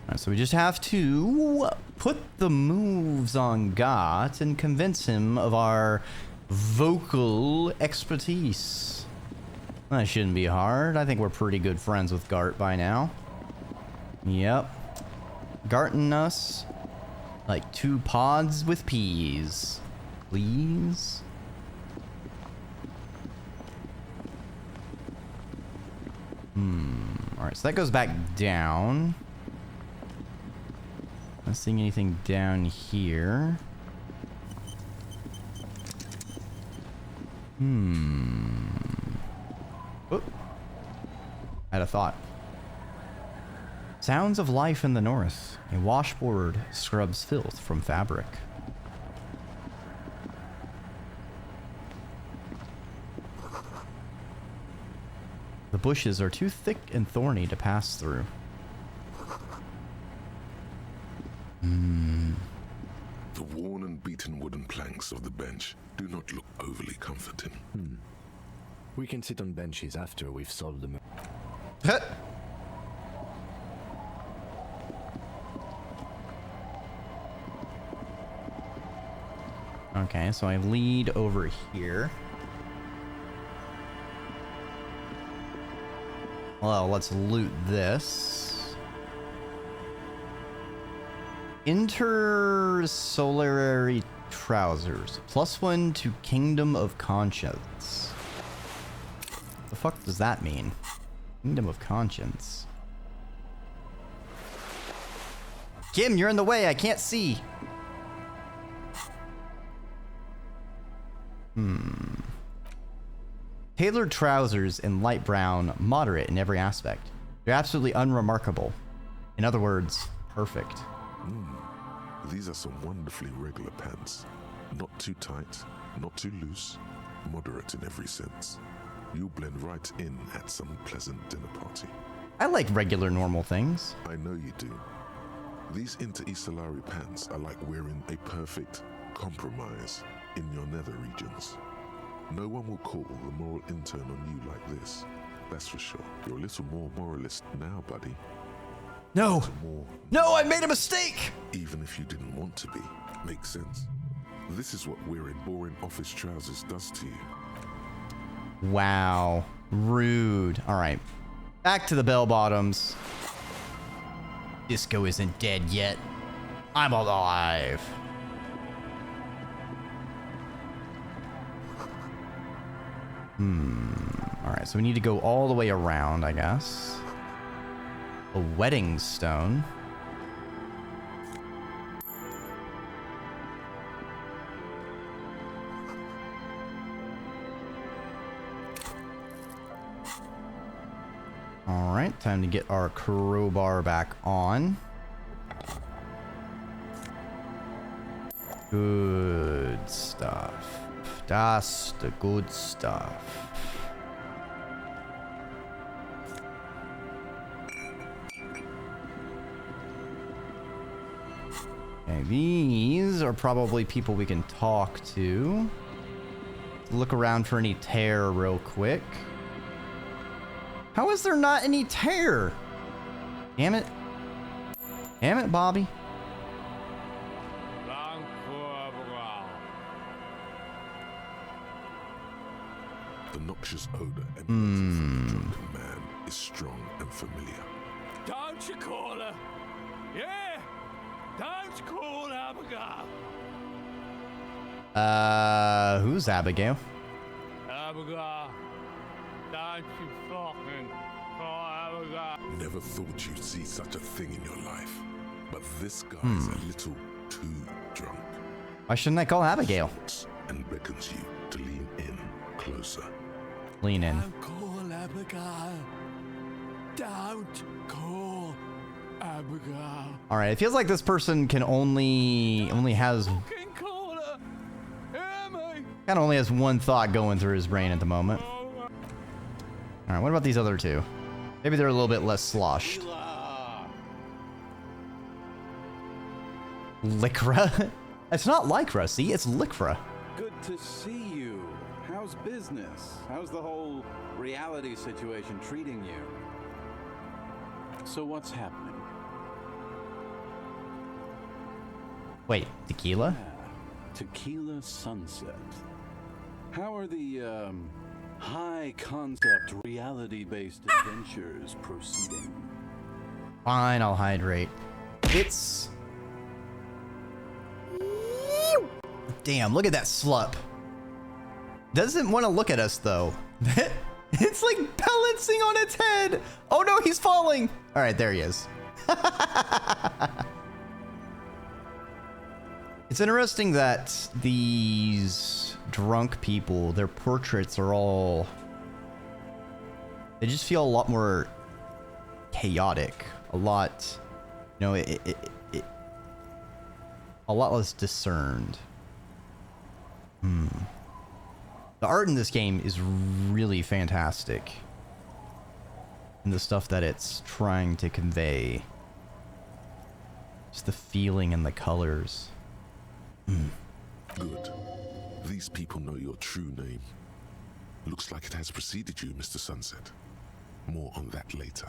Alright, so we just have to put the moves on Got and convince him of our vocal expertise. That shouldn't be hard. I think we're pretty good friends with Gart by now. Yep. Gart and us, like 2 pods with peas. Please? Alright, so that goes back down. Not seeing anything down here. Oh. I had a thought. Sounds of life in the north. A washboard scrubs filth from fabric. The bushes are too thick and thorny to pass through. The worn and beaten wooden planks of the bench do not look overly comforting. We can sit on benches after we've solved them. Okay, so I lead over here. Well, let's loot this. Intersolary trousers. +1 to Kingdom of Conscience. The fuck does that mean? Kingdom of Conscience. Kim, you're in the way. I can't see. Tailored trousers in light brown, moderate in every aspect. They're absolutely unremarkable. In other words, perfect. These are some wonderfully regular pants. Not too tight, not too loose, moderate in every sense. You'll blend right in at some pleasant dinner party. I like regular, normal things. I know you do. These Interstellari pants are like wearing a perfect compromise in your nether regions. No one will call the moral intern on you like this. That's for sure. You're a little more moralist now, buddy. No! More, No, I made a mistake! even if you didn't want to be. Makes sense. This is what wearing boring office trousers does to you. Wow. Rude. Alright. Back to the bell bottoms. Disco isn't dead yet. I'm alive. Alright, so we need to go all the way around, I guess. A wedding stone. Alright, time to get our crowbar back on. Good stuff. That's the good stuff. Okay, these are probably people we can talk to. Let's look around for any tear real quick. How is there not any tear? Damn it. Damn it, Bobby. The noxious odor emanating from the drunken man is strong and familiar. Don't you call her? Yeah! Don't call Abigail! Who's Abigail? Abigail! Don't you fucking call Abigail! Never thought you'd see such a thing in your life. But this guy's a little too drunk. Why shouldn't I call Abigail? And beckons you to lean in closer. Lean in. Don't call Abigail! Don't call Abigail! Alright, it feels like this person can only has Fucking call her! Hear me! kind of only has one thought going through his brain at the moment. Alright, what about these other two? Maybe they're a little bit less sloshed. Lycra? It's not Lycra, see? It's Lycra. Good to see you. How's business? How's the whole reality situation treating you? So what's happening? Wait, tequila? Tequila Sunset. How are the high concept reality based adventures proceeding? Fine, I'll hydrate. It's... Damn, look at that slup. Doesn't want to look at us, though. It's like balancing on its head. Oh no, he's falling. All right, there he is. It's interesting that these drunk people, their portraits are all... They just feel a lot more chaotic. A lot... You know, a lot less discerned. The art in this game is really fantastic. And the stuff that it's trying to convey. Just the feeling and the colors. Good. These people know your true name. Looks like it has preceded you, Mr. Sunset. More on that later.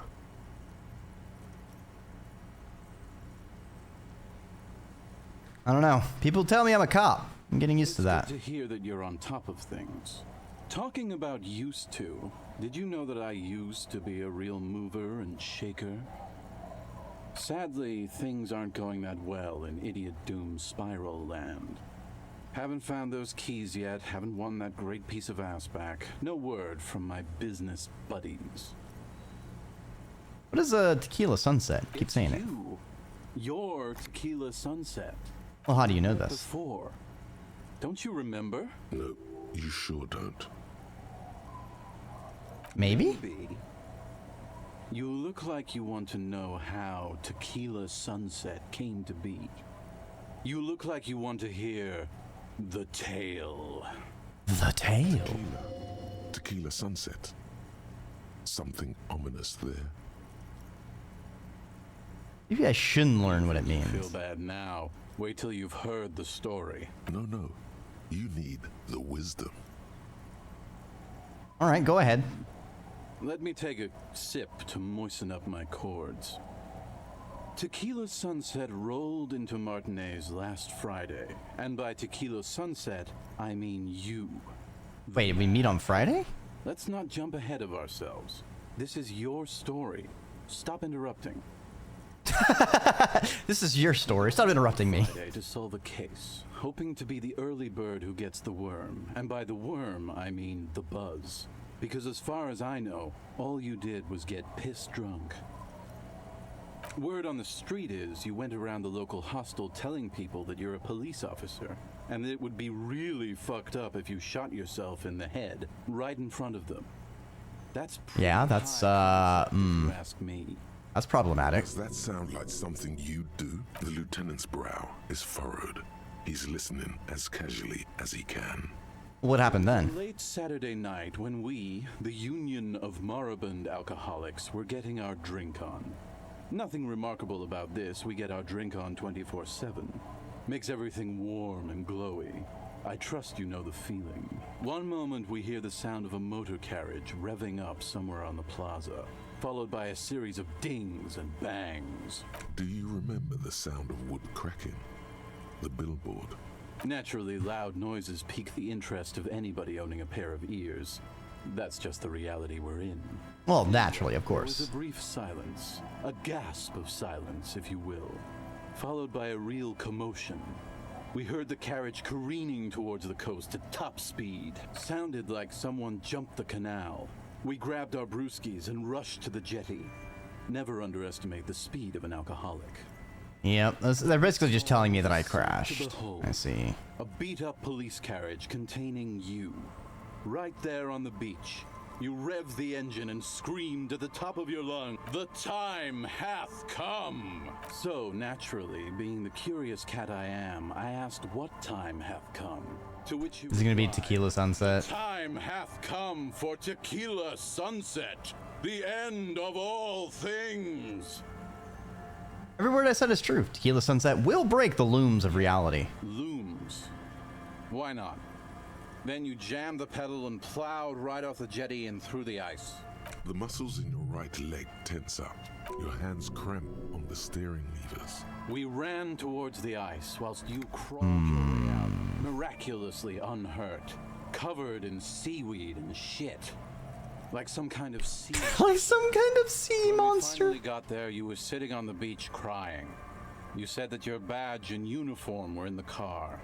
I don't know. People tell me I'm a cop. I'm getting used to that. It's good to hear that you're on top of things. Talking about used to, did you know that I used to be a real mover and shaker? Sadly, things aren't going that well in Idiot Doom Spiral Land. Haven't found those keys yet, haven't won that great piece of ass back. No word from my business buddies. What is a tequila sunset? Keep It's saying it. you. Your Tequila Sunset. Well, how do you know this? Before. Don't you remember? No, you sure don't. Maybe? Maybe. You look like you want to know how Tequila Sunset came to be. You look like you want to hear the tale. The tale. Tequila Sunset. Something ominous there. Maybe I shouldn't learn what it Feel means. bad now. Wait till you've heard the story. No. You need the wisdom. All right, go ahead. Let me take a sip to moisten up my chords. Tequila Sunset rolled into Martinez last Friday. And by Tequila Sunset, I mean you. Wait, did we meet on Friday? Let's not jump ahead of ourselves. This is your story. Stop interrupting. This is your story. Stop interrupting me. Friday to solve a case, hoping to be the early bird who gets the worm. And by the worm, I mean the buzz. Because as far as I know, all you did was get pissed drunk. Word on the street is you went around the local hostel telling people that you're a police officer, and that it would be really fucked up if you shot yourself in the head right in front of them. That's Yeah, that's, high concept, if you ask me. That's problematic. Does that sound like something you do? The lieutenant's brow is furrowed. He's listening as casually as he can. What happened then? Late Saturday night, when we, the Union of Moribund Alcoholics, were getting our drink on. Nothing remarkable about this, we get our drink on 24/7. Makes everything warm and glowy. I trust you know the feeling. One moment we hear the sound of a motor carriage revving up somewhere on the plaza, followed by a series of dings and bangs. Do you remember the sound of wood cracking? The billboard? Naturally, loud noises pique the interest of anybody owning a pair of ears. That's just the reality we're in. Well, naturally, of There was course. a brief silence, a gasp of silence, if you will, followed by a real commotion. We heard the carriage careening towards the coast at top speed. Sounded like someone jumped the canal. We grabbed our brewskis and rushed to the jetty. Never underestimate the speed of an alcoholic. Yep, they're basically just telling me that I To crashed. behold, I see. a beat-up police carriage containing you. Right there on the beach. You rev the engine and screamed at the top of your lung, "The time hath come!" So, naturally, being the curious cat I am, I asked what time hath come. To which you Is it gonna be replied, Tequila Sunset? "Time hath come for Tequila Sunset, the end of all things." Every word I said is true. Tequila Sunset will break the looms of reality. Looms. Why not? Then you jammed the pedal and plowed right off the jetty and through the ice. The muscles in your right leg tense up. Your hands cramp on the steering levers. We ran towards the ice whilst you crawled your way out, miraculously unhurt, covered in seaweed and shit. Like some kind of sea. Like some kind of sea When monster. we finally got there, you were sitting on the beach crying. You said that your badge and uniform were in the car.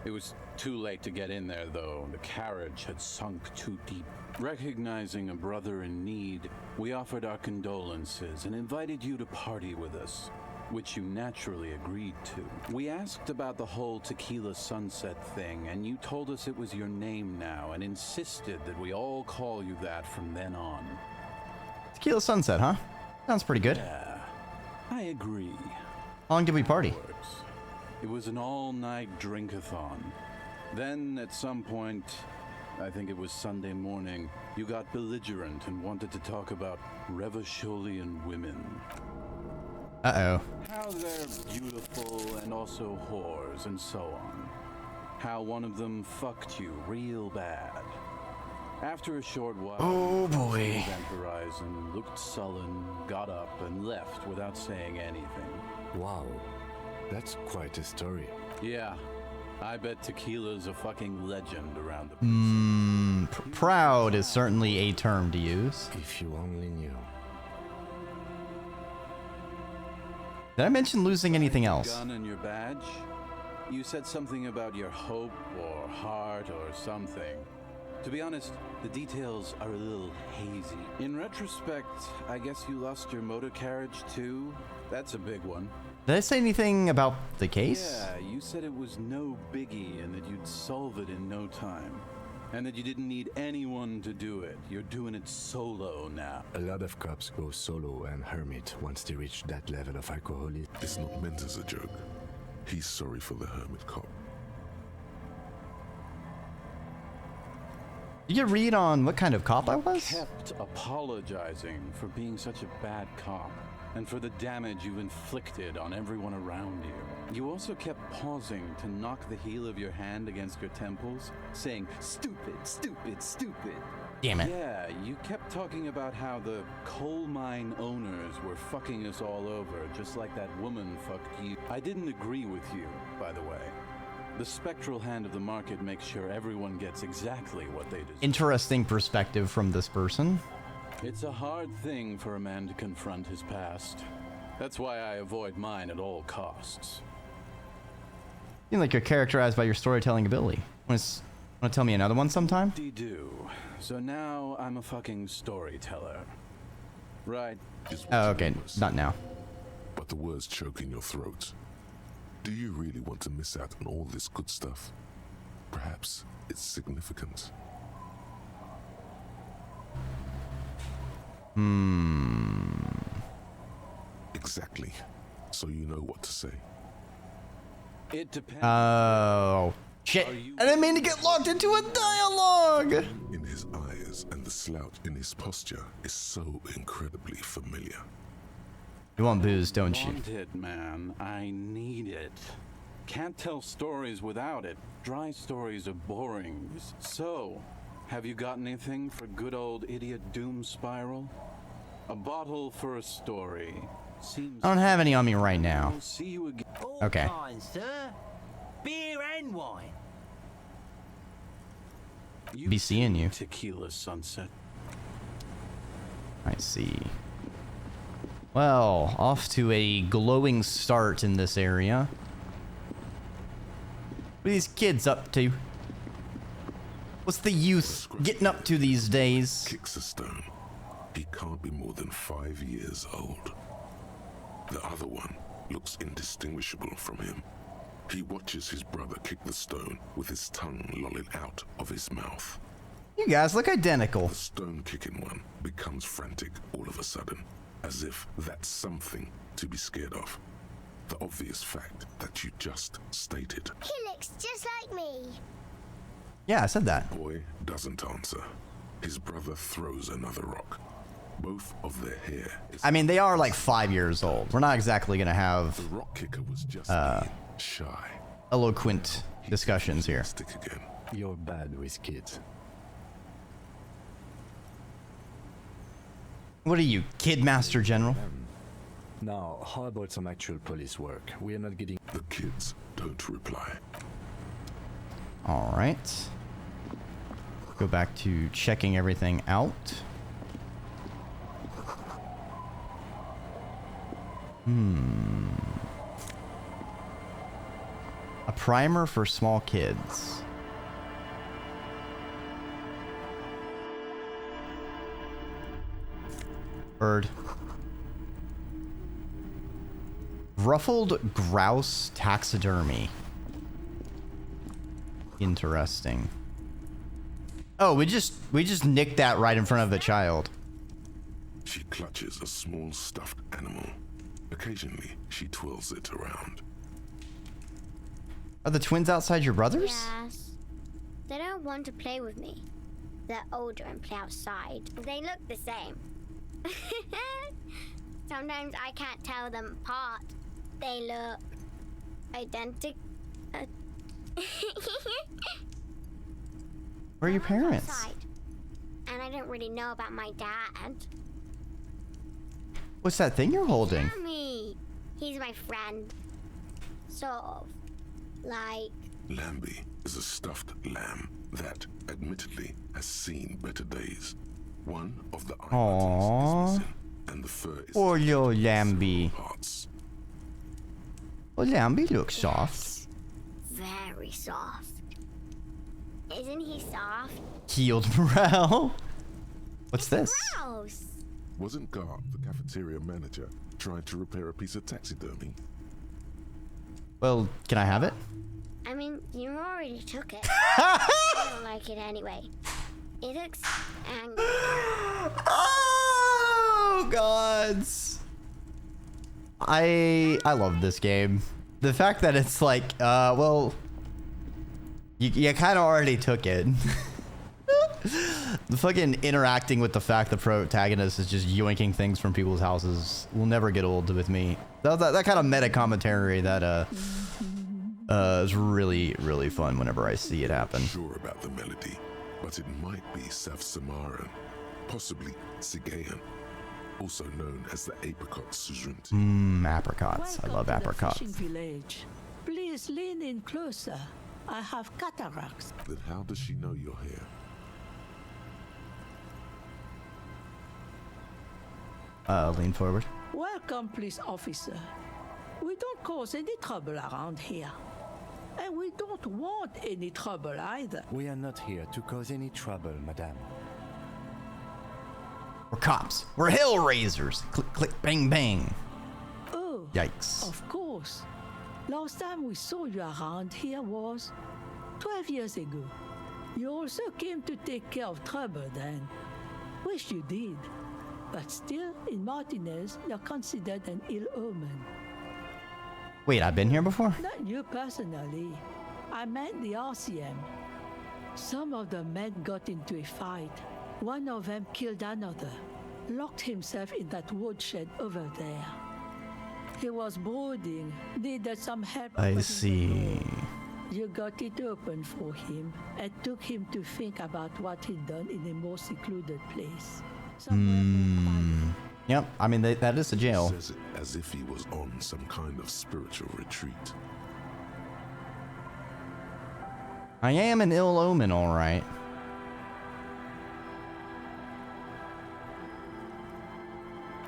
It was too late to get in there, though. The carriage had sunk too deep. Recognizing a brother in need, we offered our condolences and invited you to party with us, which you naturally agreed to. We asked about the whole Tequila Sunset thing, and you told us it was your name now and insisted that we all call you that from then on. Tequila Sunset, huh? Sounds pretty good. Yeah, I agree. How long did we party? It was an all-night drink-a-thon. Then, at some point, I think it was Sunday morning, you got belligerent and wanted to talk about Revacholian women. Uh-oh. How they're beautiful and also whores and so on. How one of them fucked you real bad. After a short while, Oh, boy. the horizon looked sullen, got up, and left without saying anything. Wow, that's quite a story. Yeah, I bet Tequila's a fucking legend around the place. Proud is certainly a term to use. If you only knew. Did I mention losing anything else? Gun and your badge? You said something about your hope or heart or something. To be honest, the details are a little hazy. In retrospect, I guess you lost your motor carriage too? That's a big one. Did I say anything about the case? Yeah, you said it was no biggie and that you'd solve it in no time. And that you didn't need anyone to do it. You're doing it solo now. A lot of cops go solo and hermit once they reach that level of alcoholism. It's not meant as a joke. He's sorry for the hermit cop. Did you read on what kind of cop I was? Kept apologizing for being such a bad cop and for the damage you inflicted on everyone around you. You also kept pausing to knock the heel of your hand against your temples, saying, "Stupid, stupid, stupid." Damn it. Yeah, you kept talking about how the coal mine owners were fucking us all over, just like that woman fucked you. I didn't agree with you, by the way. The spectral hand of the market makes sure everyone gets exactly what they deserve. Interesting perspective from this person. It's a hard thing for a man to confront his past. That's why I avoid mine at all costs. You seem like you're characterized by your storytelling ability. Want to tell me another one sometime? Do. So now I'm a fucking storyteller. Right. Is what Oh, it okay. was. Not now. But the words choke in your throat. Do you really want to miss out on all this good stuff? Perhaps it's significant. Exactly. So you know what to say. It depends. Oh, shit. I didn't mean to get locked into a dialogue. In his eyes and the slouch in his posture is so incredibly familiar. You want booze, don't you? Want it, man. I need it. Can't tell stories without it. Dry stories are boring. So, have you got anything for good old idiot Doom Spiral? A bottle for a story. Seems I don't have any on me right now. I'll see you again. Okay. Fine, sir. Beer and wine. Be seeing you. Tequila Sunset. I see. Well, off to a glowing start in this area. What are these kids up to? What's the youth getting up to these days? Kicks a stone. He can't be more than 5 years old. The other one looks indistinguishable from him. He watches his brother kick the stone with his tongue lolling out of his mouth. You guys look identical. The stone-kicking one becomes frantic all of a sudden, as if that's something to be scared of. The obvious fact that you just stated. He looks just like me. Yeah, I said that. Boy doesn't answer. His brother throws another rock. Both of their hair is... I mean, they are like 5 years old. We're not exactly going to have The rock kicker was just being shy. eloquent discussions here. Stick again. You're bad with kids. What are you, Kid Master General? Now, how about some actual police work? We are not getting... The kids don't reply. All right. Go back to checking everything out. A primer for small kids. Bird. Ruffled grouse taxidermy. Interesting. Oh, we just nicked that right in front of the child. She clutches a small stuffed animal. Occasionally, she twirls it around. Are the twins outside your brothers? Yes. They don't want to play with me. They're older and play outside. They look the same. Sometimes I can't tell them apart. They look identical. Where are your parents? Outside. And I don't really know about my dad. What's that thing you're holding? Sammy. He's my friend. Sort of. Like... Lambie is a stuffed lamb that, admittedly, has seen better days. One of the eye buttons is missing, and the fur is Poor little Lambie. parts. Well, Lambie looks soft. Very soft. Isn't he soft? Healed morale. What's this? Gross. Wasn't Gar, the cafeteria manager, trying to repair a piece of taxidermy? Well, can I have it? I mean, you already took it. I don't like it anyway. It looks angry. Oh gods. I love this game. The fact that it's like, well, you kind of already took it. The fucking interacting with the fact the protagonist is just yoinking things from people's houses will never get old with me. That kind of meta commentary that is really, really fun whenever I see it happen. Sure about the melody, but it might be South Samaran, possibly Sigayan, also known as the apricot suzhunti. Apricots. I love apricots. Fishing village. Please lean in closer. I have cataracts. Then how does she know you're here? Lean forward. Welcome, police officer. We don't cause any trouble around here. And we don't want any trouble either. We are not here to cause any trouble, madame. We're cops. We're hellraisers. Click, click, bang, bang. Oh, Yikes. of course. Last time we saw you around here was 12 years ago. You also came to take care of trouble then. Wish you did. But still, in Martinez, you're considered an ill omen. Wait, I've been here before? Not you personally. I meant the RCM. Some of the men got into a fight. One of them killed another, locked himself in that woodshed over there. He was brooding, needed some help. I see. You got it open for him and took him to think about what he'd done in a more secluded place. Yep, I mean, that is a jail. Says it as if he was on some kind of spiritual retreat. I am an ill omen, alright.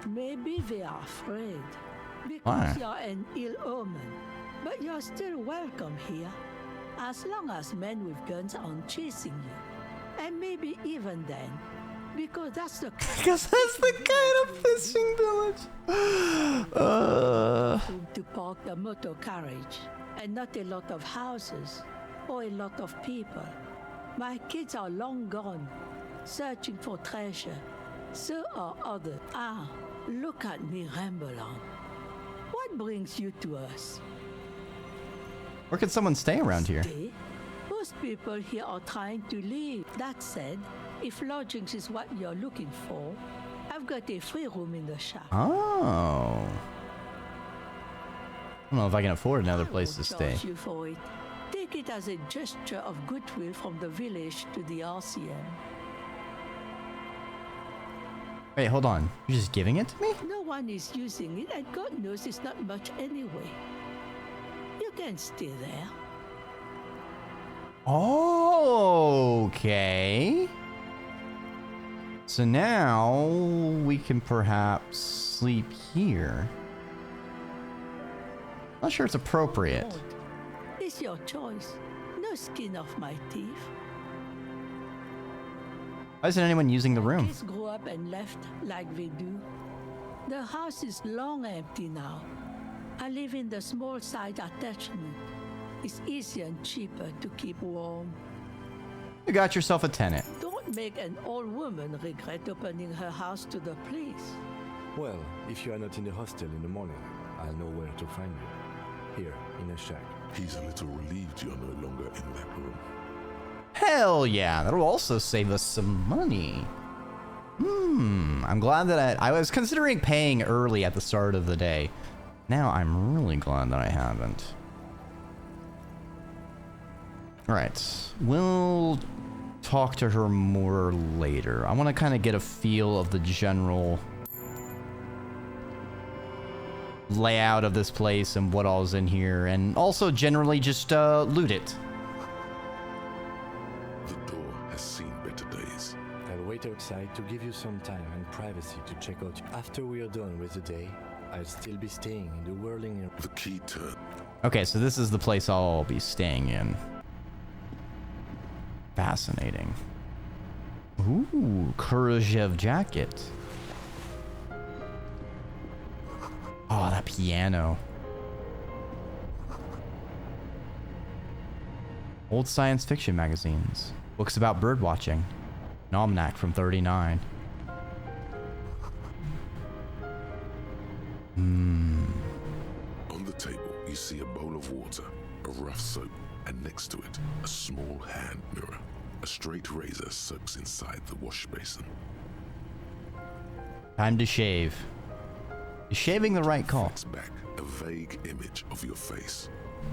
Maybe they are afraid. Because Why? you're an ill omen. But you're still welcome here. As long as men with guns aren't chasing you. And maybe even then. Because that's the Because that's the kind of fishing village. room to park the motor carriage. And not a lot of houses. Or a lot of people. My kids are long gone. Searching for treasure. So are others. Ah, look at me ramble on. What brings you to us? Where could someone stay around here? Stay? Most people here are trying to leave. That said, if lodgings is what you're looking for, I've got a free room in the shop. Oh. I don't know if I can afford another place to I won't stay. charge you for it. Take it as a gesture of goodwill from the village to the RCM. Wait, hold on. You're just giving it to me? No one is using it, and God knows it's not much anyway. You can stay there. Okay. So now we can perhaps sleep here. Not sure it's appropriate. Lord, it's your choice. No skin off my teeth. Why isn't anyone using the room? Kids grew up and left like they do. The house is long empty now. I live in the small side attachment. It's easier and cheaper to keep warm. You got yourself a tenant. Don't make an old woman regret opening her house to the police. Well, if you are not in the hostel in the morning, I'll know where to find you. Here, in a shack. He's a little relieved you're no longer in that room. Hell yeah, that'll also save us some money. I'm glad that I was considering paying early at the start of the day. Now I'm really glad that I haven't. Alright, we'll talk to her more later. I want to kind of get a feel of the general layout of this place and what all's in here, and also generally just loot it. The door has seen better days. I'll wait outside to give you some time and privacy to check out. After we are done with the day, I'll still be staying in the whirling... The key turn. Okay, so this is the place I'll be staying in. Fascinating. Ooh, Khrushchev jacket. Oh, that piano. Old science fiction magazines. Books about bird watching. An almanac from 39. On the table, you see a bowl of water, a rough soap, and next to it, a small hand mirror. A straight razor soaks inside the wash basin. Time to shave. Is shaving the right call? Flicks back a vague image of your face.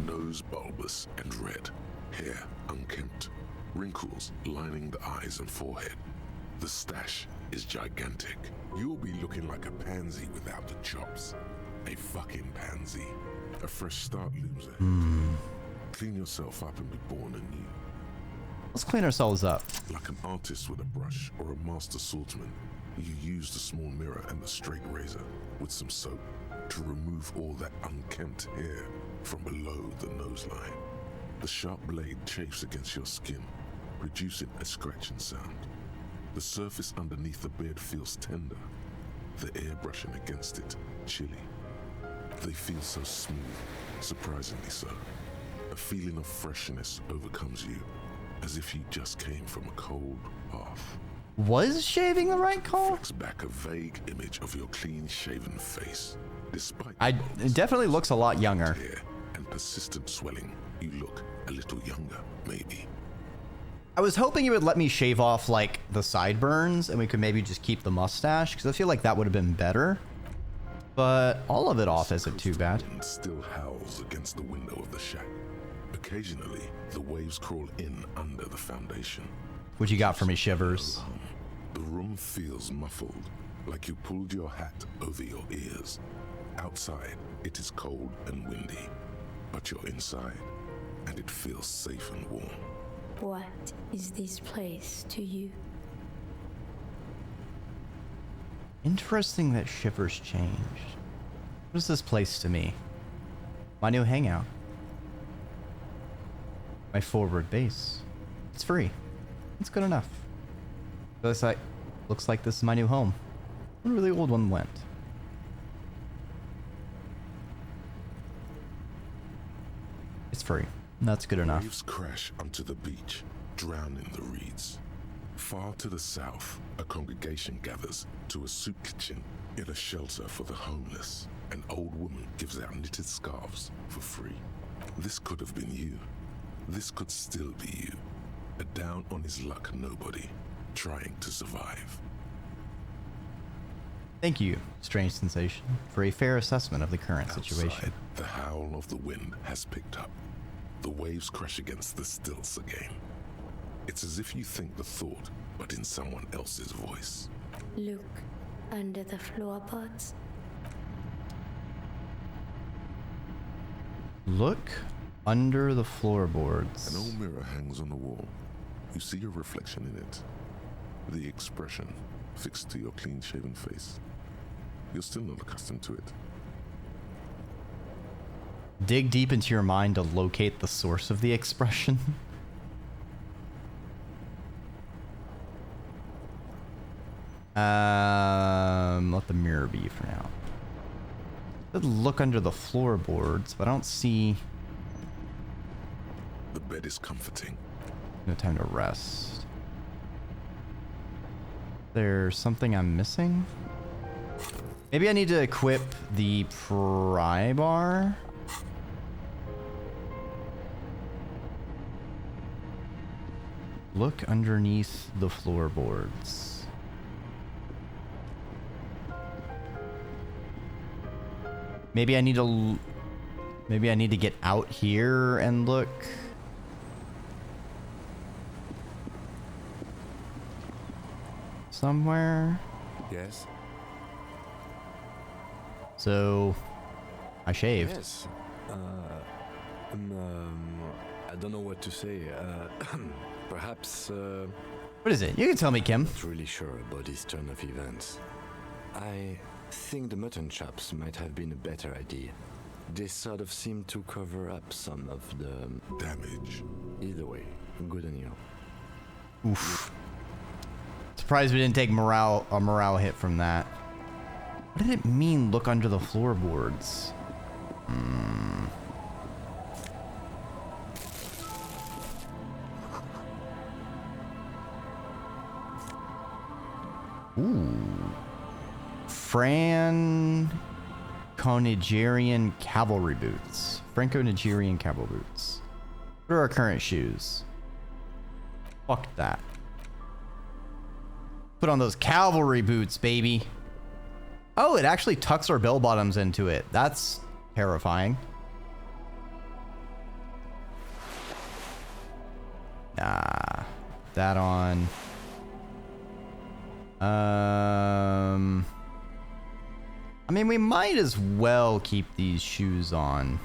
Nose bulbous and red. Hair unkempt. Wrinkles lining the eyes and forehead. The stash is gigantic. You'll be looking like a pansy without the chops. A fucking pansy. A fresh start looms ahead. Clean yourself up and be born anew. Let's clean ourselves up. Like an artist with a brush or a master swordsman, you use the small mirror and the straight razor with some soap to remove all that unkempt hair from below the nose line. The sharp blade chafes against your skin, producing a scratching sound. The surface underneath the beard feels tender, the air brushing against it chilly. They feel so smooth, surprisingly so. A feeling of freshness overcomes you, as if you just came from a cold bath. Was shaving the right call? Flicks back a vague image of your clean-shaven face. Despite It definitely looks a lot younger. hair and persistent swelling, you look a little younger, maybe. I was hoping it would let me shave off like the sideburns and we could maybe just keep the mustache, because I feel like that would have been better. But all of it off isn't too bad. Wind still howls against the window of the shack. Occasionally, the waves crawl in under the foundation. What you got for me, Shivers? The room feels muffled, like you pulled your hat over your ears. Outside, it is cold and windy, but you're inside, and it feels safe and warm. What is this place to you? Interesting that Shivers changed. What is this place to me? My new hangout. My forward base. It's free. It's good enough. Looks like this is my new home. Where the old one went. It's free. That's good enough. Waves crash onto the beach, drowning the reeds. Far to the south, a congregation gathers to a soup kitchen in a shelter for the homeless. An old woman gives out knitted scarves for free. This could have been you. This could still be you. A down on his luck nobody, trying to survive. Thank you, Strange Sensation, for a fair assessment of the current situation. Outside, the howl of the wind has picked up. The waves crash against the stilts again. It's as if you think the thought, but in someone else's voice. Look, under the floorboards. Look under the An floorboards. old mirror hangs on the wall. You see your reflection in it. The expression fixed to your clean-shaven face. You're still not accustomed to it. Dig deep into your mind to locate the source of the expression. Let the mirror be for now. Could look under the floorboards, but I don't see. The bed is comforting. No time to rest. There's something I'm missing? Maybe I need to equip the pry bar? Look underneath the floorboards. Maybe I need to get out here and look. Somewhere. Yes? So, I shaved. Yes. I don't know what to say. Perhaps, What is it? You can tell me, Kim. not really sure about this turn of events. I think the mutton chops might have been a better idea. They sort of seem to cover up some of the Damage. Either way, good on you. Oof. Surprised we didn't take a morale hit from that. What did it mean, look under the floorboards? Ooh. Franco-Nigerian cavalry boots. Franco-Nigerian cavalry boots. What are our current shoes? Fuck that. Put on those cavalry boots, baby. Oh, it actually tucks our bell bottoms into it. That's terrifying. Nah. That on. I mean, we might as well keep these shoes on.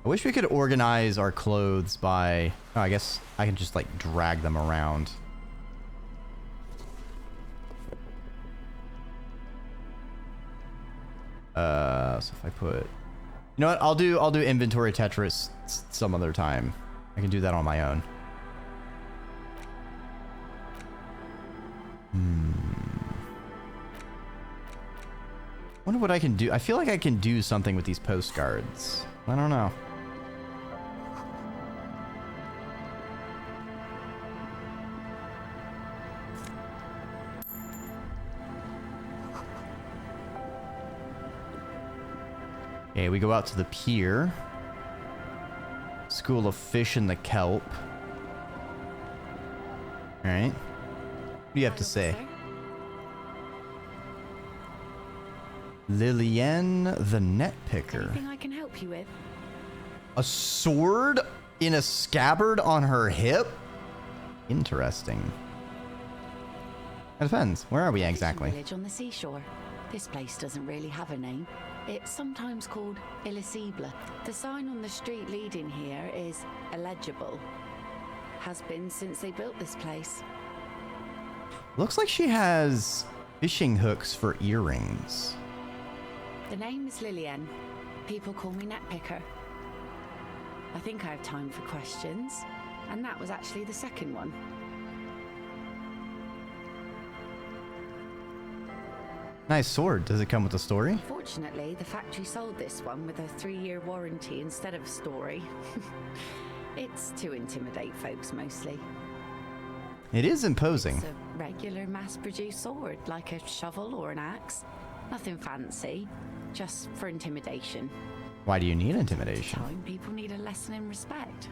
I wish we could organize our clothes by... Oh, I guess I can just, like, drag them around. So if I put... You know what? I'll do inventory Tetris some other time. I can do that on my own. Wonder what I can do. I feel like I can do something with these postcards. I don't know. Okay, we go out to the pier. School of Fish and the Kelp. Alright. What do you have to say? Lillian the Net Picker. Anything I can help you with? A sword in a scabbard on her hip? Interesting. It depends. Where are we exactly? Village on the seashore. This place doesn't really have a name. It's sometimes called Elysium. The sign on the street leading here is illegible. Has been since they built this place. Looks like she has fishing hooks for earrings. The name is Lillian. People call me Netpicker. I think I have time for questions, and that was actually the second one. Nice sword. Does it come with a story? Fortunately, the factory sold this one with a 3-year warranty instead of a story. It's to intimidate folks mostly. It is imposing. It's a regular mass-produced sword, like a shovel or an axe. Nothing fancy, just for intimidation. Why do you need intimidation? Time people need a lesson in respect.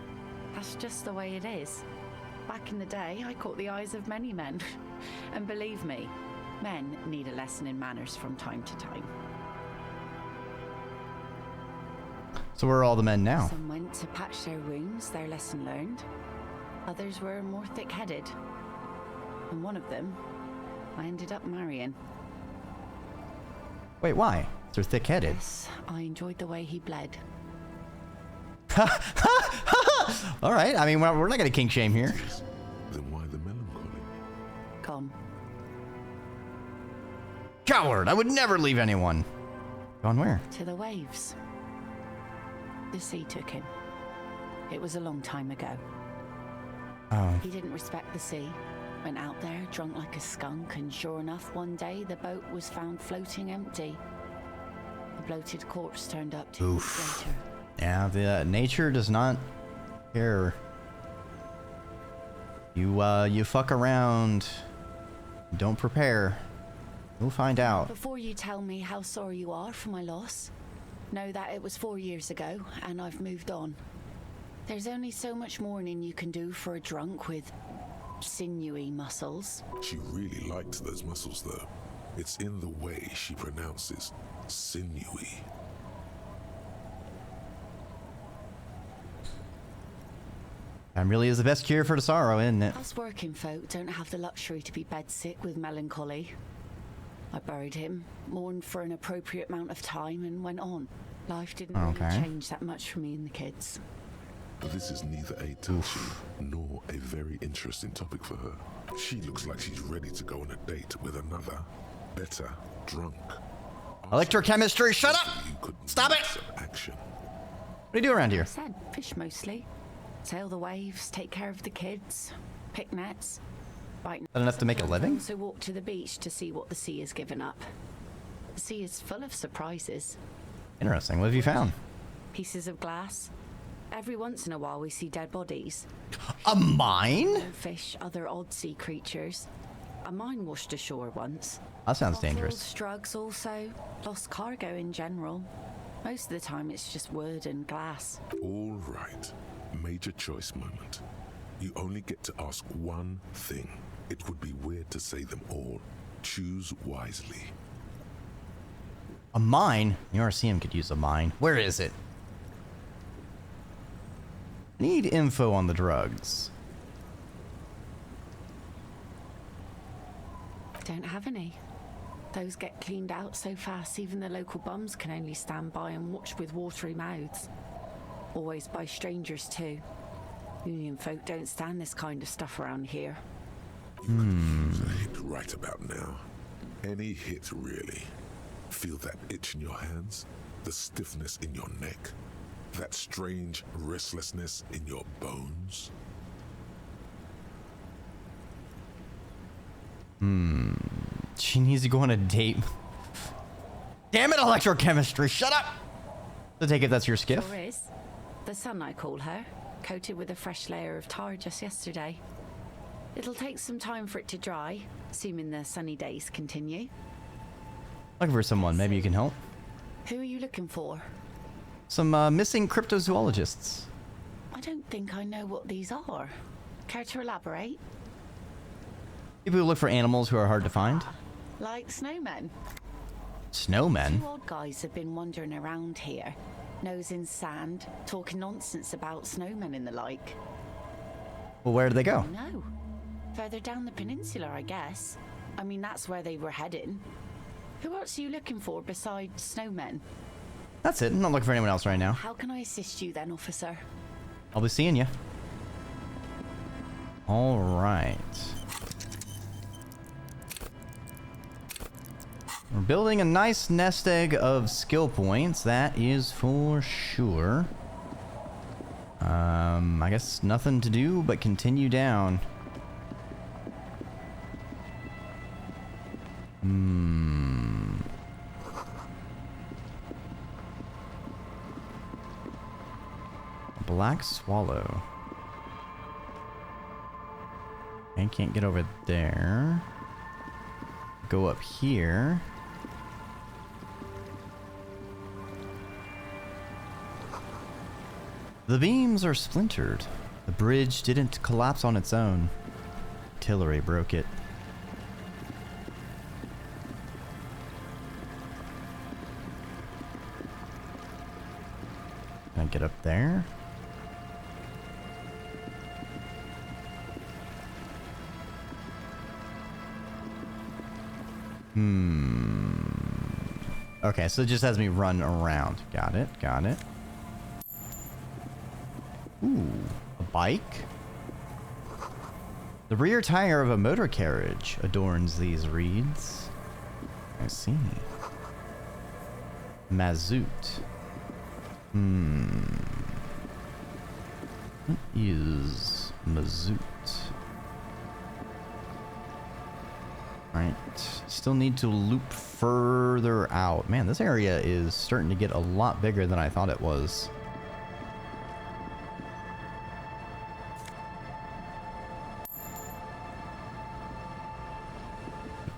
That's just the way it is. Back in the day, I caught the eyes of many men. And believe me, men need a lesson in manners from time to time. So where are all the men now? Some went to patch their wounds, their lesson learned. Others were more thick-headed. And one of them, I ended up marrying. Wait, why? They're thick-headed. Yes, I enjoyed the way he bled. All right. I mean, we're not gonna kink shame here. Then why the melancholy? Gone. Coward! I would never leave anyone. Gone where? To the waves. The sea took him. It was a long time ago. Oh. He didn't respect the sea. Went out there, drunk like a skunk, and sure enough, one day the boat was found floating empty. A bloated corpse turned up 2 weeks later. Yeah, the nature does not care. You fuck around. Don't prepare. We'll find out. Before you tell me how sorry you are for my loss, know that it was 4 years ago, and I've moved on. There's only so much mourning you can do for a drunk with sinewy muscles. She really liked those muscles, though. It's in the way she pronounces sinewy. Time really is the best cure for the sorrow, isn't it? Us working folk don't have the luxury to be bedsick with melancholy. I buried him, mourned for an appropriate amount of time, and went on. Life didn't really change that much for me and the kids. This is neither a touchy nor a very interesting topic for her. She looks like she's ready to go on a date with another, better drunk. Electrochemistry, shut up! Stop it! Action. What do you do around here? Said fish mostly. Sail the waves, take care of the kids, pick nets. Right. Not enough to make a living? So walk to the beach to see what the sea has given up. The sea is full of surprises. Interesting. What have you found? Pieces of glass. Every once in a while we see dead bodies. A mine? Fish, other odd sea creatures. A mine washed ashore once. That sounds Bottles, dangerous. drugs also. Lost cargo in general. Most of the time it's just wood and glass. All right. Major choice moment. You only get to ask one thing. It would be weird to say them all. Choose wisely. A mine? The Elysium could use a mine. Where is it? Need info on the drugs. Don't have any. Those get cleaned out so fast even the local bums can only stand by and watch with watery mouths. Always by strangers too. Union folk don't stand this kind of stuff around here. You could use a hit right about now. Any hit, really. Feel that itch in your hands? The stiffness in your neck? That strange restlessness in your bones? She needs to go on a date. Damn it, electrochemistry, shut up! So take it that's your skiff? Sure is. The sun, I call her. Coated with a fresh layer of tar just yesterday. It'll take some time for it to dry, assuming the sunny days continue. Looking for someone, maybe you can help. Who are you looking for? Some missing cryptozoologists. I don't think I know what these are. Care to elaborate? People who look for animals who are hard to find. Like snowmen. Snowmen? Two odd guys have been wandering around here, nose in sand, talking nonsense about snowmen and the like. Well, where do they go? No. Further down the peninsula, I guess. I mean, that's where they were heading. Who else are you looking for besides snowmen? That's it. I'm not looking for anyone else right now. How can I assist you then, officer? I'll be seeing you. All right. We're building a nice nest egg of skill points, that is for sure. I guess nothing to do but continue down. Black swallow. I can't get over there. Go up here. The beams are splintered. The bridge didn't collapse on its own. Artillery broke it. Can I get up there? Okay, so it just has me run around. Got it, got it. Ooh, a bike? The rear tire of a motor carriage adorns these reeds. I see. Mazout. What is Mazout? Alright. Still need to loop further out. Man, this area is starting to get a lot bigger than I thought it was.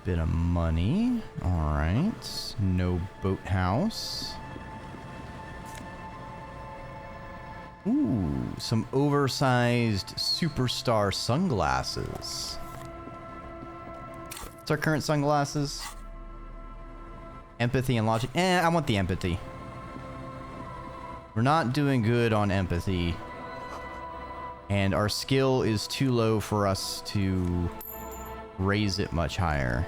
Bit of money. Alright. No boathouse. Ooh, some oversized superstar sunglasses. What's our current sunglasses? Empathy and logic. I want the empathy. We're not doing good on empathy. And our skill is too low for us to raise it much higher.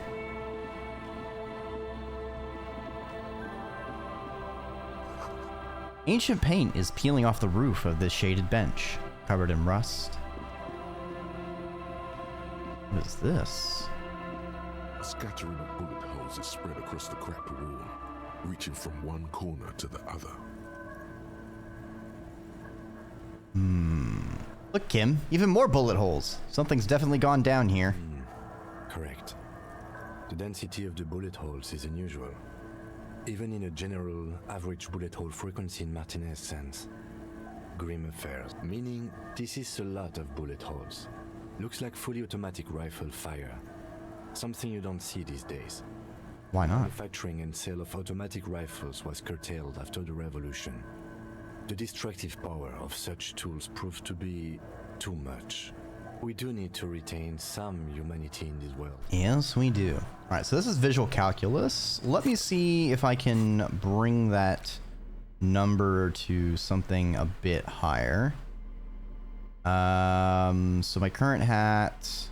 Ancient paint is peeling off the roof of this shaded bench, covered in rust. What is this? A scattering of bullet holes is spread across the cracked wall, reaching from one corner to the other. Look, Kim, even more bullet holes. Something's definitely gone down here. Correct. The density of the bullet holes is unusual. Even in a general average bullet hole frequency in Martinez sense. Grim affairs, meaning this is a lot of bullet holes. Looks like fully automatic rifle fire. Something you don't see these days. Why not? Manufacturing and sale of automatic rifles was curtailed after the revolution. The destructive power of such tools proved to be too much. We do need to retain some humanity in this world. Yes, we do. All right, so this is visual calculus. Let me see if I can bring that number to something a bit higher. So my current hat. Is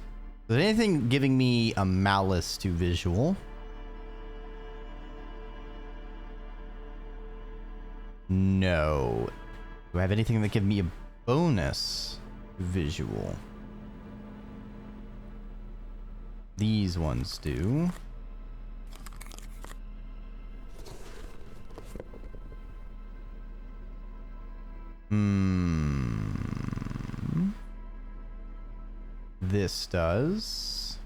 there anything giving me a malice to visual? No. Do I have anything that give me a bonus to visual? These ones do. This does.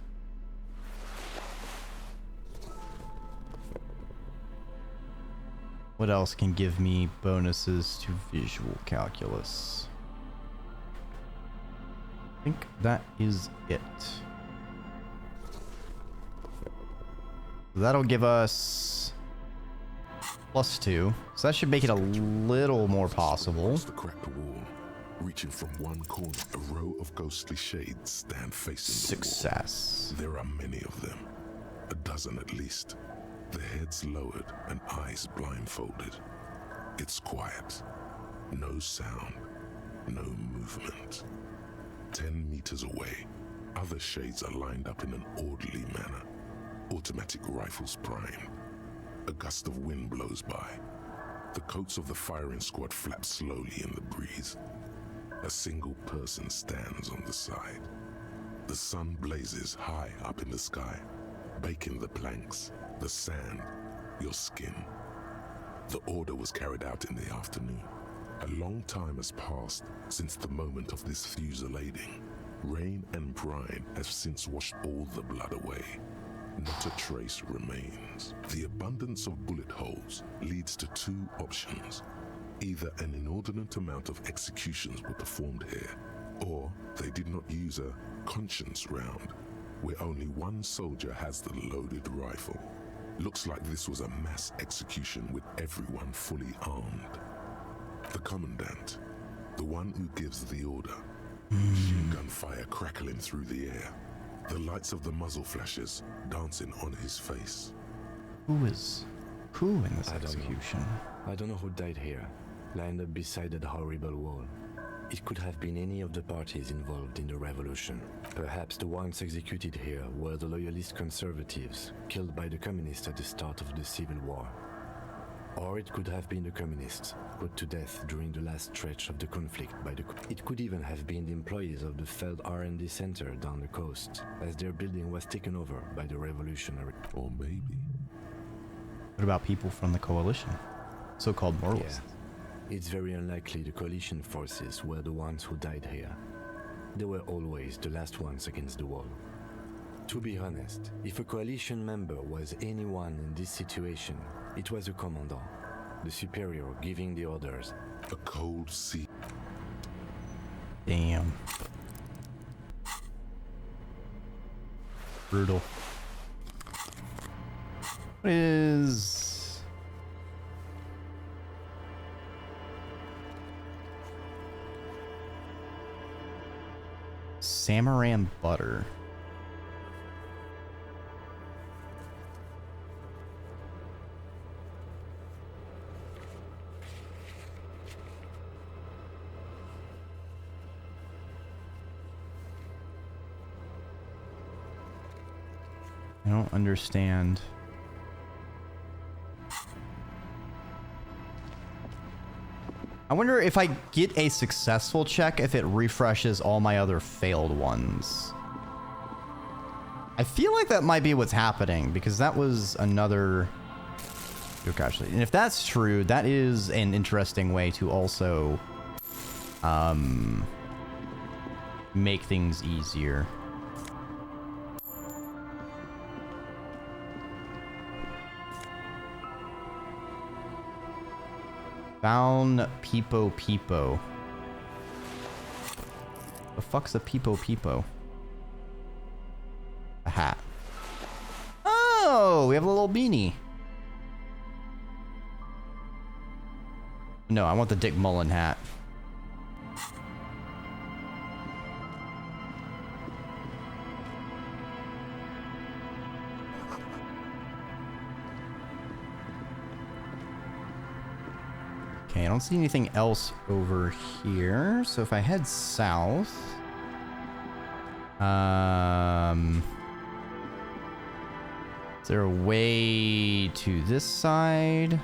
What else can give me bonuses to visual calculus? I think that is it. That'll give us +2, so that should make it a little more possible. Across the cracked wall, reaching from one corner, a row of ghostly shades stand facing Success. the wall. There are many of them, a dozen at least. The heads lowered and eyes blindfolded. It's quiet. No sound. No movement. 10 meters away, other shades are lined up in an orderly manner. Automatic rifles primed. A gust of wind blows by. The coats of the firing squad flap slowly in the breeze. A single person stands on the side. The sun blazes high up in the sky, baking the planks, the sand, your skin. The order was carried out in the afternoon. A long time has passed since the moment of this fusillading. Rain and brine have since washed all the blood away. Not a trace remains. The abundance of bullet holes leads to two options. Either an inordinate amount of executions were performed here, or they did not use a conscience round, where only one soldier has the loaded rifle. Looks like this was a mass execution with everyone fully armed. The commandant, the one who gives the order, machine gun fire crackling through the air. The lights of the muzzle flashes dancing on his face. Who in this execution? I don't know who died here, lined up beside that horrible wall. It could have been any of the parties involved in the revolution. Perhaps the ones executed here were the loyalist conservatives, killed by the communists at the start of the Civil War. Or it could have been the communists, put to death during the last stretch of the conflict by the... It could even have been the employees of the failed R&D center down the coast, as their building was taken over by the revolutionary... Or maybe... What about people from the coalition? So-called moralists. Yeah. It's very unlikely the coalition forces were the ones who died here. They were always the last ones against the wall. To be honest, if a coalition member was anyone in this situation, it was a commandant, the superior giving the orders. A cold sea. Damn. Brutal. What is... Samaran butter. I don't understand. I wonder if I get a successful check, if it refreshes all my other failed ones. I feel like that might be what's happening, because that was another... Actually, and if that's true, that is an interesting way to also make things easier. Found Peepo Peepo. The fuck's a Peepo Peepo? A hat. Oh, we have a little beanie. No, I want the Dick Mullen hat. Okay, I don't see anything else over here. So if I head south... is there a way to this side?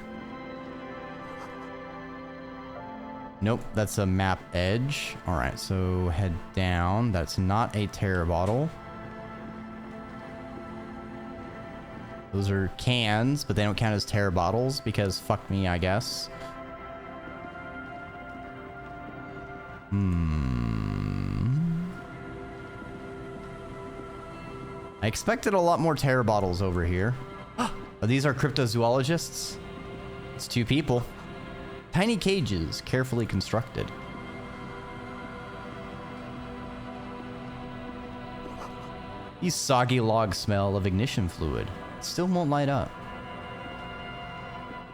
Nope, that's a map edge. Alright, so head down. That's not a terror bottle. Those are cans, but they don't count as terror bottles because fuck me, I guess. I expected a lot more terror bottles over here. These are cryptozoologists. It's two people. Tiny cages, carefully constructed. These soggy logs smell of ignition fluid. It still won't light up.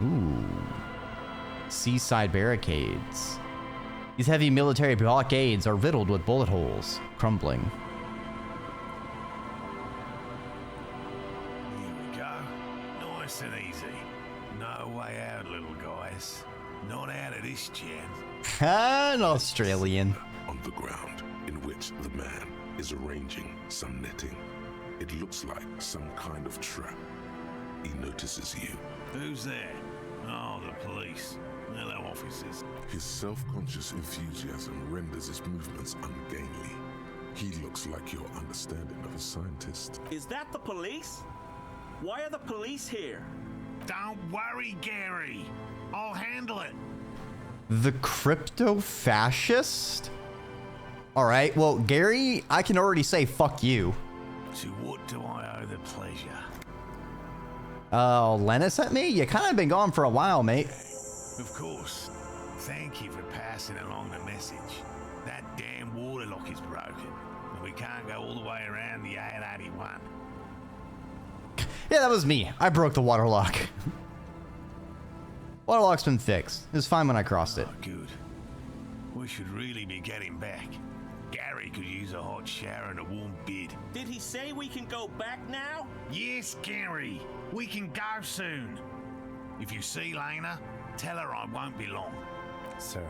Ooh. Seaside barricades. These heavy military blockades are riddled with bullet holes, crumbling. Here we go. Nice and easy. No way out, little guys. Not out of this gen. An Australian. On the ground, in which the man is arranging some netting. It looks like some kind of trap. He notices you. Who's there? Oh, the police. Hello, officers. His self-conscious enthusiasm renders his movements ungainly. He looks like your understanding of a scientist. Is that the police? Why are the police here? Don't worry, Gary. I'll handle it. The crypto-fascist? Alright, well, Gary, I can already say fuck you. To what do I owe the pleasure? Lennis at me? You kind of been gone for a while, mate. Of course. Thank you for passing along the message. That damn water lock is broken, and we can't go all the way around the 881. Yeah, that was me. I broke the water lock. Water lock's been fixed. It was fine when I crossed it. Oh, good. We should really be getting back. Gary could use a hot shower and a warm bed. Did he say we can go back now? Yes, Gary. We can go soon. If you see Lena, tell her I won't be long. Sir,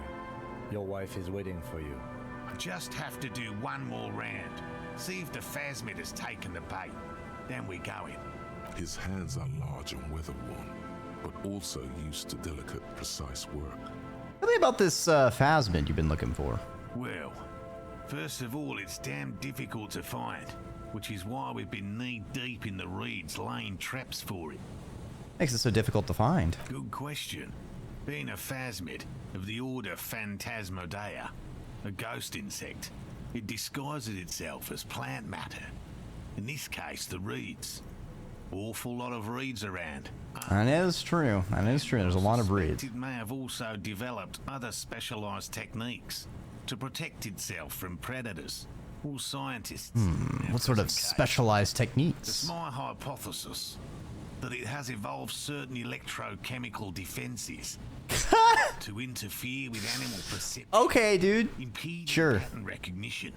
your wife is waiting for you. I just have to do one more round. See if the phasmid has taken the bait. Then we go in. His hands are large and weather-worn. but also used to delicate, precise work. Tell me about this phasmid you've been looking for. Well, first of all, it's damn difficult to find, which is why we've been knee-deep in the reeds laying traps for it. Makes it so difficult to find. Good question. Being a phasmid of the order Phantasmodea, a ghost insect, it disguises itself as plant matter. In this case, the reeds. Awful lot of reeds around. That is true. That is true. There's a lot of reeds. It may have also developed other specialized techniques to protect itself from predators or scientists. What sort of specialized techniques? It's my hypothesis that it has evolved certain electrochemical defenses to interfere with animal perception. Okay, dude. Impede Sure. pattern recognition,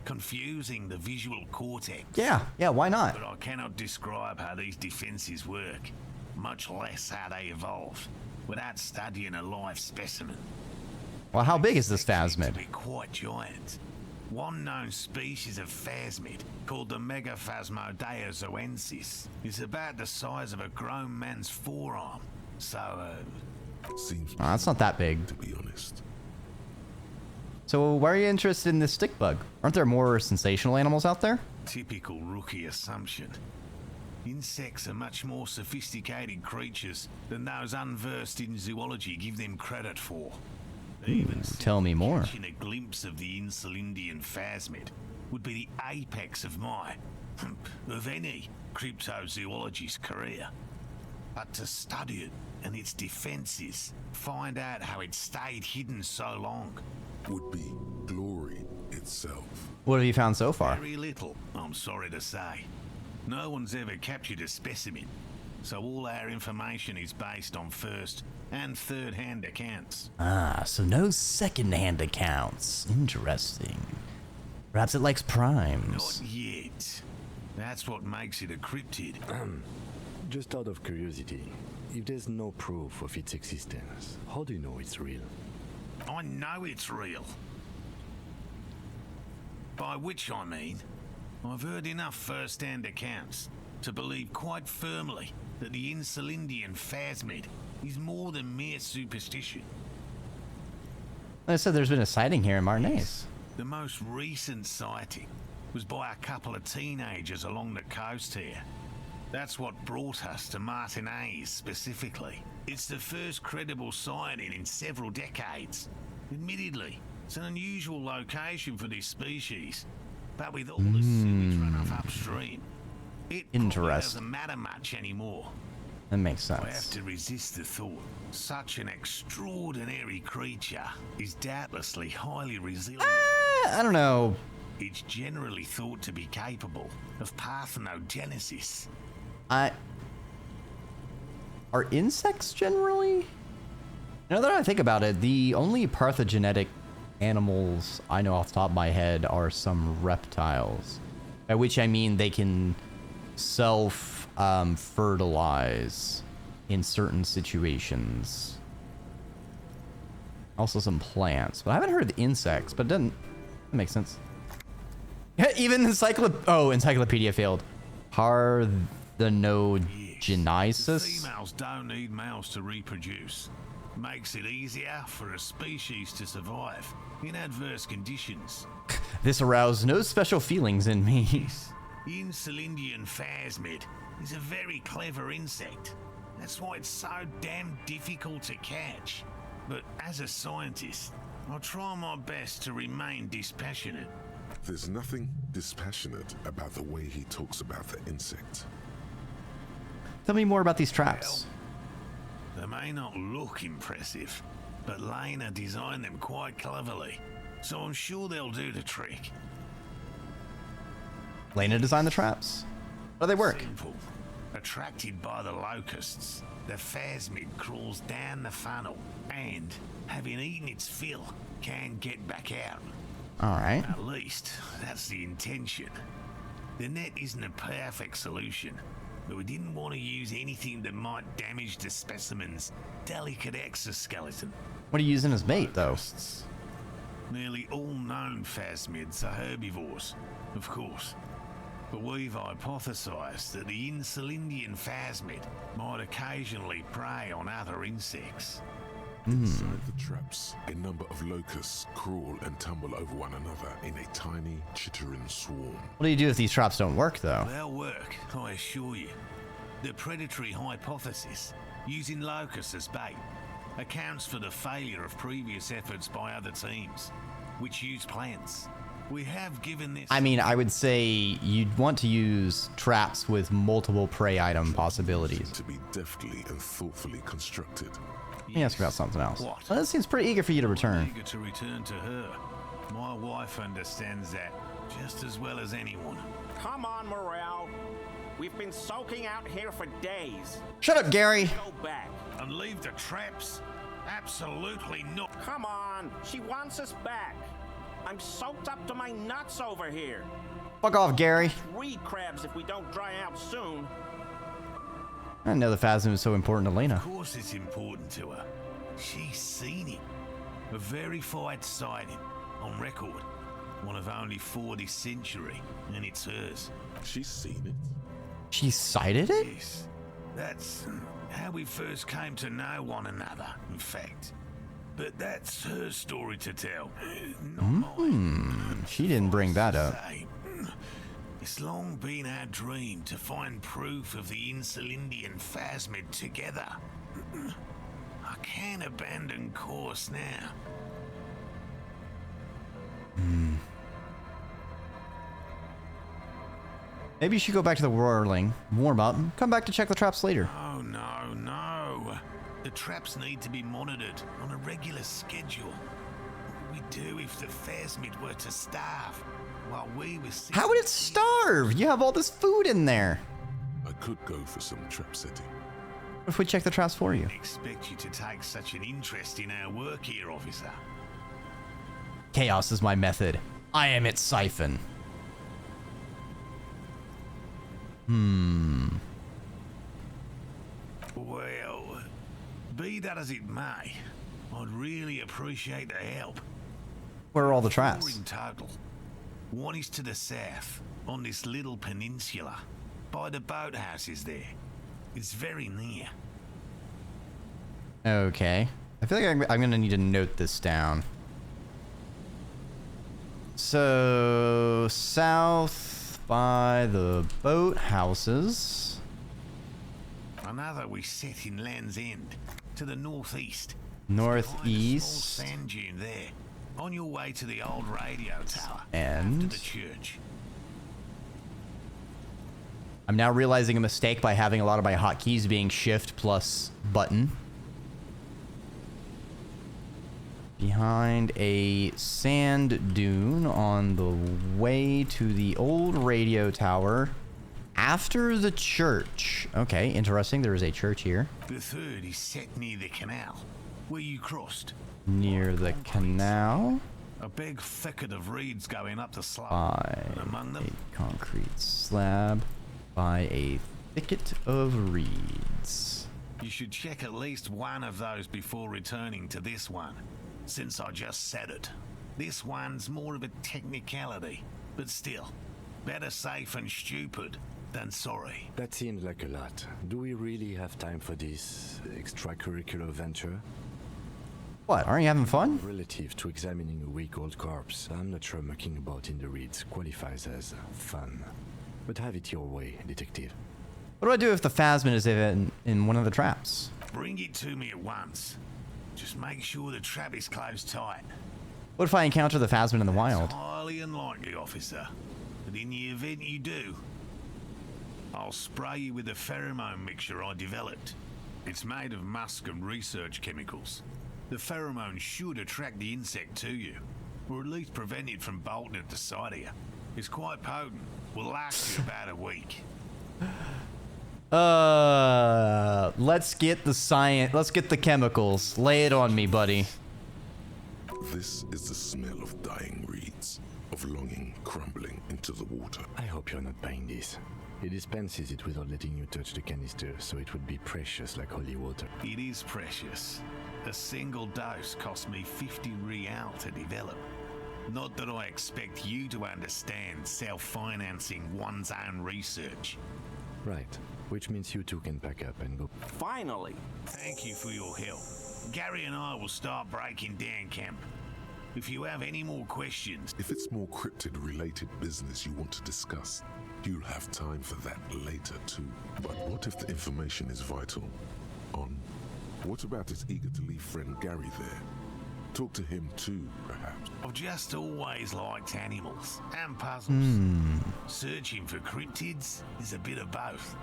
confusing the visual cortex. Yeah, why not? But I cannot describe how these defenses work, much less how they evolved, without studying a live specimen. Well, how big is this phasmid? To be quite giant. One known species of phasmid, called the Megaphasmodea zoensis, is about the size of a grown man's forearm. So, Seems that's not that big. to be honest. So why are you interested in this stick bug? Aren't there more sensational animals out there? typical rookie assumption. Insects are much more sophisticated creatures than those unversed in zoology give them credit for. Even tell me more. Catching a glimpse of the Insulindian phasmid would be the apex of my, of any, cryptozoologist's career. But to study it and its defenses, find out how it stayed hidden so long, would be glory itself. What have you found so far? Very little, I'm sorry to say. No one's ever captured a specimen, so all our information is based on first and third-hand accounts. Ah, so no second-hand accounts. Interesting. Perhaps it likes primes. Not yet. That's what makes it a cryptid. Just out of curiosity, if there's no proof of its existence, how do you know it's real? I know it's real. By which I mean, I've heard enough first-hand accounts to believe quite firmly that the Insulindian phasmid is more than mere superstition. I said there's been a sighting here in Martinez. The most recent sighting was by a couple of teenagers along the coast here. That's what brought us to Martinez specifically. It's the first credible sighting in several decades. Admittedly, it's an unusual location for this species, but with all the sewage runoff upstream, it probably doesn't matter much anymore. That makes sense. I have to resist the thought. Such an extraordinary creature is doubtlessly highly resilient. I don't know. It's generally thought to be capable of parthenogenesis. Are insects generally? Now that I think about it, the only parthenogenetic animals I know off the top of my head are some reptiles. By which I mean they can self-fertilize in certain situations. Also some plants. But I haven't heard of the insects, but it doesn't... That makes sense. Even Encyclopedia failed. Parthenogenesis? Females don't need males to reproduce. Makes it easier for a species to survive in adverse conditions. This aroused no special feelings in me. The Insulindian phasmid is a very clever insect. That's why it's so damn difficult to catch. But as a scientist, I'll try my best to remain dispassionate. There's nothing dispassionate about the way he talks about the insect. Tell me more about these traps. They may not look impressive, but Lena designed them quite cleverly, so I'm sure they'll do the trick. Lena designed the traps? How do they work? Simple. Attracted by the locusts, the phasmid crawls down the funnel and, having eaten its fill, can get back out. Alright. At least, that's the intention. The net isn't a perfect solution, but we didn't want to use anything that might damage the specimen's delicate exoskeleton. What are you using as bait, though? Nearly all known phasmids are herbivores, of course. but we've hypothesized that the Insulindian phasmid might occasionally prey on other insects. Inside the traps, a number of locusts crawl and tumble over one another in a tiny, chittering swarm. What do you do if these traps don't work, though? They'll work, I assure you. The predatory hypothesis, using locusts as bait, accounts for the failure of previous efforts by other teams, which use plants. We have given this... I mean, I would say you'd want to use traps with multiple prey item possibilities. To be deftly and thoughtfully constructed. Let me ask you about something else. What? Well, it seems pretty eager for you to return. Eager to return to her. My wife understands that just as well as anyone. Come on, Morel. We've been soaking out here for days. Shut up, Gary. Go back. And leave the traps? Absolutely not. Come on. She wants us back. I'm soaked up to my nuts over here. Fuck off, Gary. Reed crabs if we don't dry out soon. I didn't know the phasm was so important to Lena. Of course it's important to her. She's seen it. A verified sighting. On record. One of only 4 this century. And it's hers. She's seen it? She sighted it? Yes. That's how we first came to know one another, in fact. But that's her story to tell. Not mine. She didn't bring that up. It's long been our dream to find proof of the Insulindian phasmid together. I can't abandon course now. Maybe you should go back to the whirling, warm up, come back to check the traps later. Oh, no. The traps need to be monitored on a regular schedule. What would we do if the phasmid were to starve while we were sick? How would it starve? You have all this food in there. I could go for some trap setting. What if we check the traps for you? I expect you to take such an interest in our work here, officer. Chaos is my method. I am its siphon. Well, be that as it may, I'd really appreciate the help. Where are all the 4 traps? in total. One is to the south, on this little peninsula, by the boathouses there. It's very near. Okay. I feel like I'm going to need to note this down. So, south by the boathouses. Another we set in Land's End, to the northeast. Northeast. Small sand dune there, on your way to the old radio tower. And after the church. I'm now realizing a mistake by having a lot of my hotkeys being shift plus button. Behind a sand dune on the way to the old radio tower after the church. Okay, interesting. There is a church here. The third is set near the canal, where you crossed. Near the canal. A big thicket of reeds going up the slope. By And among them, a concrete slab. By a thicket of reeds. you should check at least one of those before returning to this one, since I just said it. This one's more of a technicality, but still, better safe and stupid than sorry. That seems like a lot. Do we really have time for this extracurricular venture? What, aren't you having fun? Relative to examining a week-old corpse, I'm not sure mucking about in the reeds qualifies as fun. But have it your way, detective. What do I do if the phasmid is in one of the traps? Bring it to me at once. Just make sure the trap is closed tight. What if I encounter the phasmid in the wild? It's highly unlikely, officer. But in the event you do, I'll spray you with a pheromone mixture I developed. It's made of musk and research chemicals. The pheromone should attract the insect to you, or at least prevent it from bolting at the sight of you. It's quite potent. Will last you about a week. Let's get the science. Let's get the chemicals. Lay it on me, buddy. This is the smell of dying reeds, of longing crumbling into the water. I hope you're not buying this. He dispenses it without letting you touch the canister, so it would be precious like holy water. It is precious. A single dose cost me 50 real to develop. Not that I expect you to understand self-financing one's own research. Right. Which means you two can pack up and go. Finally. Thank you for your help. Gary and I will start breaking down camp. If you have any more questions... If it's more cryptid-related business you want to discuss, you'll have time for that later too. But what if the information is vital? What about his eager-to-leave friend Gary there? Talk to him too, perhaps. I've just always liked animals and puzzles. Searching for cryptids is a bit of both.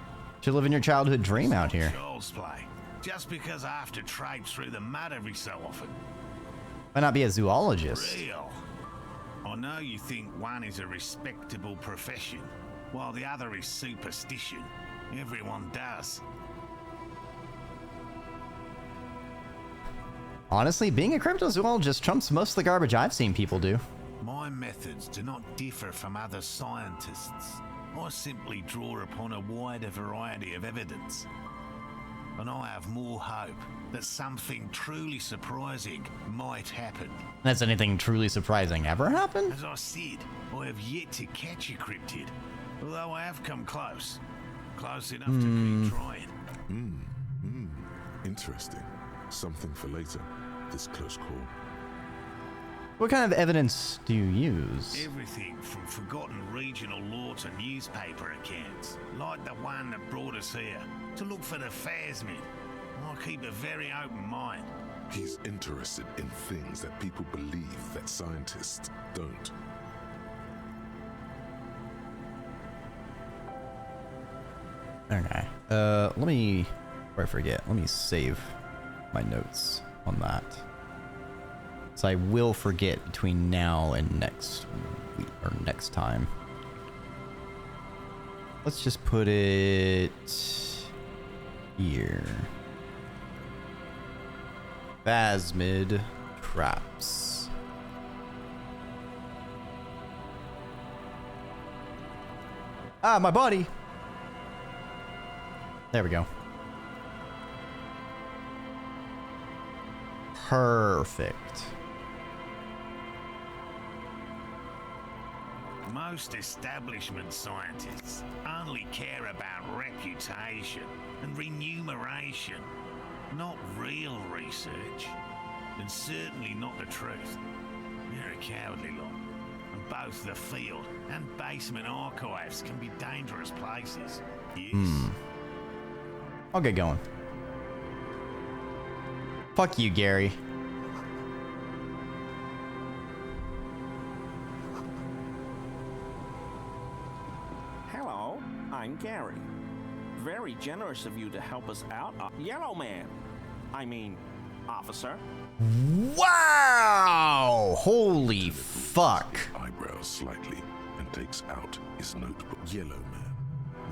You're living your childhood dream out here. Child's play. Just because I have to traipse through the mud every so often. Why not be a zoologist? Real. I know you think one is a respectable profession, while the other is superstition. Everyone does. Honestly, being a cryptozoologist trumps most of the garbage I've seen people do. My methods do not differ from other scientists. I simply draw upon a wider variety of evidence. And I have more hope that something truly surprising might happen. Has anything truly surprising ever happened? As I said, I have yet to catch a cryptid, although I have come close. Close enough to keep trying. Interesting. Something for later. This close call. What kind of evidence do you use? Everything from forgotten regional lore to newspaper accounts, like the one that brought us here, to look for the Phasmid. I keep a very open mind. He's interested in things that people believe that scientists don't. Okay. Let me... Before I forget, let me save my notes on that. So I will forget between now and next week, or next time. Let's just put it here. Phasmid traps. Ah, my body. There we go. Perfect. Most establishment scientists only care about reputation and remuneration, not real research, and certainly not the truth. You're a cowardly lot, and both the field and basement archives can be dangerous places. Yes. I'll get going. Fuck you, Gary. Hello, I'm Gary. Very generous of you to help us out, Yellow Man. I mean, officer. Wow! Holy fuck. Eyebrows slightly and takes out his notebook. Yellow Man.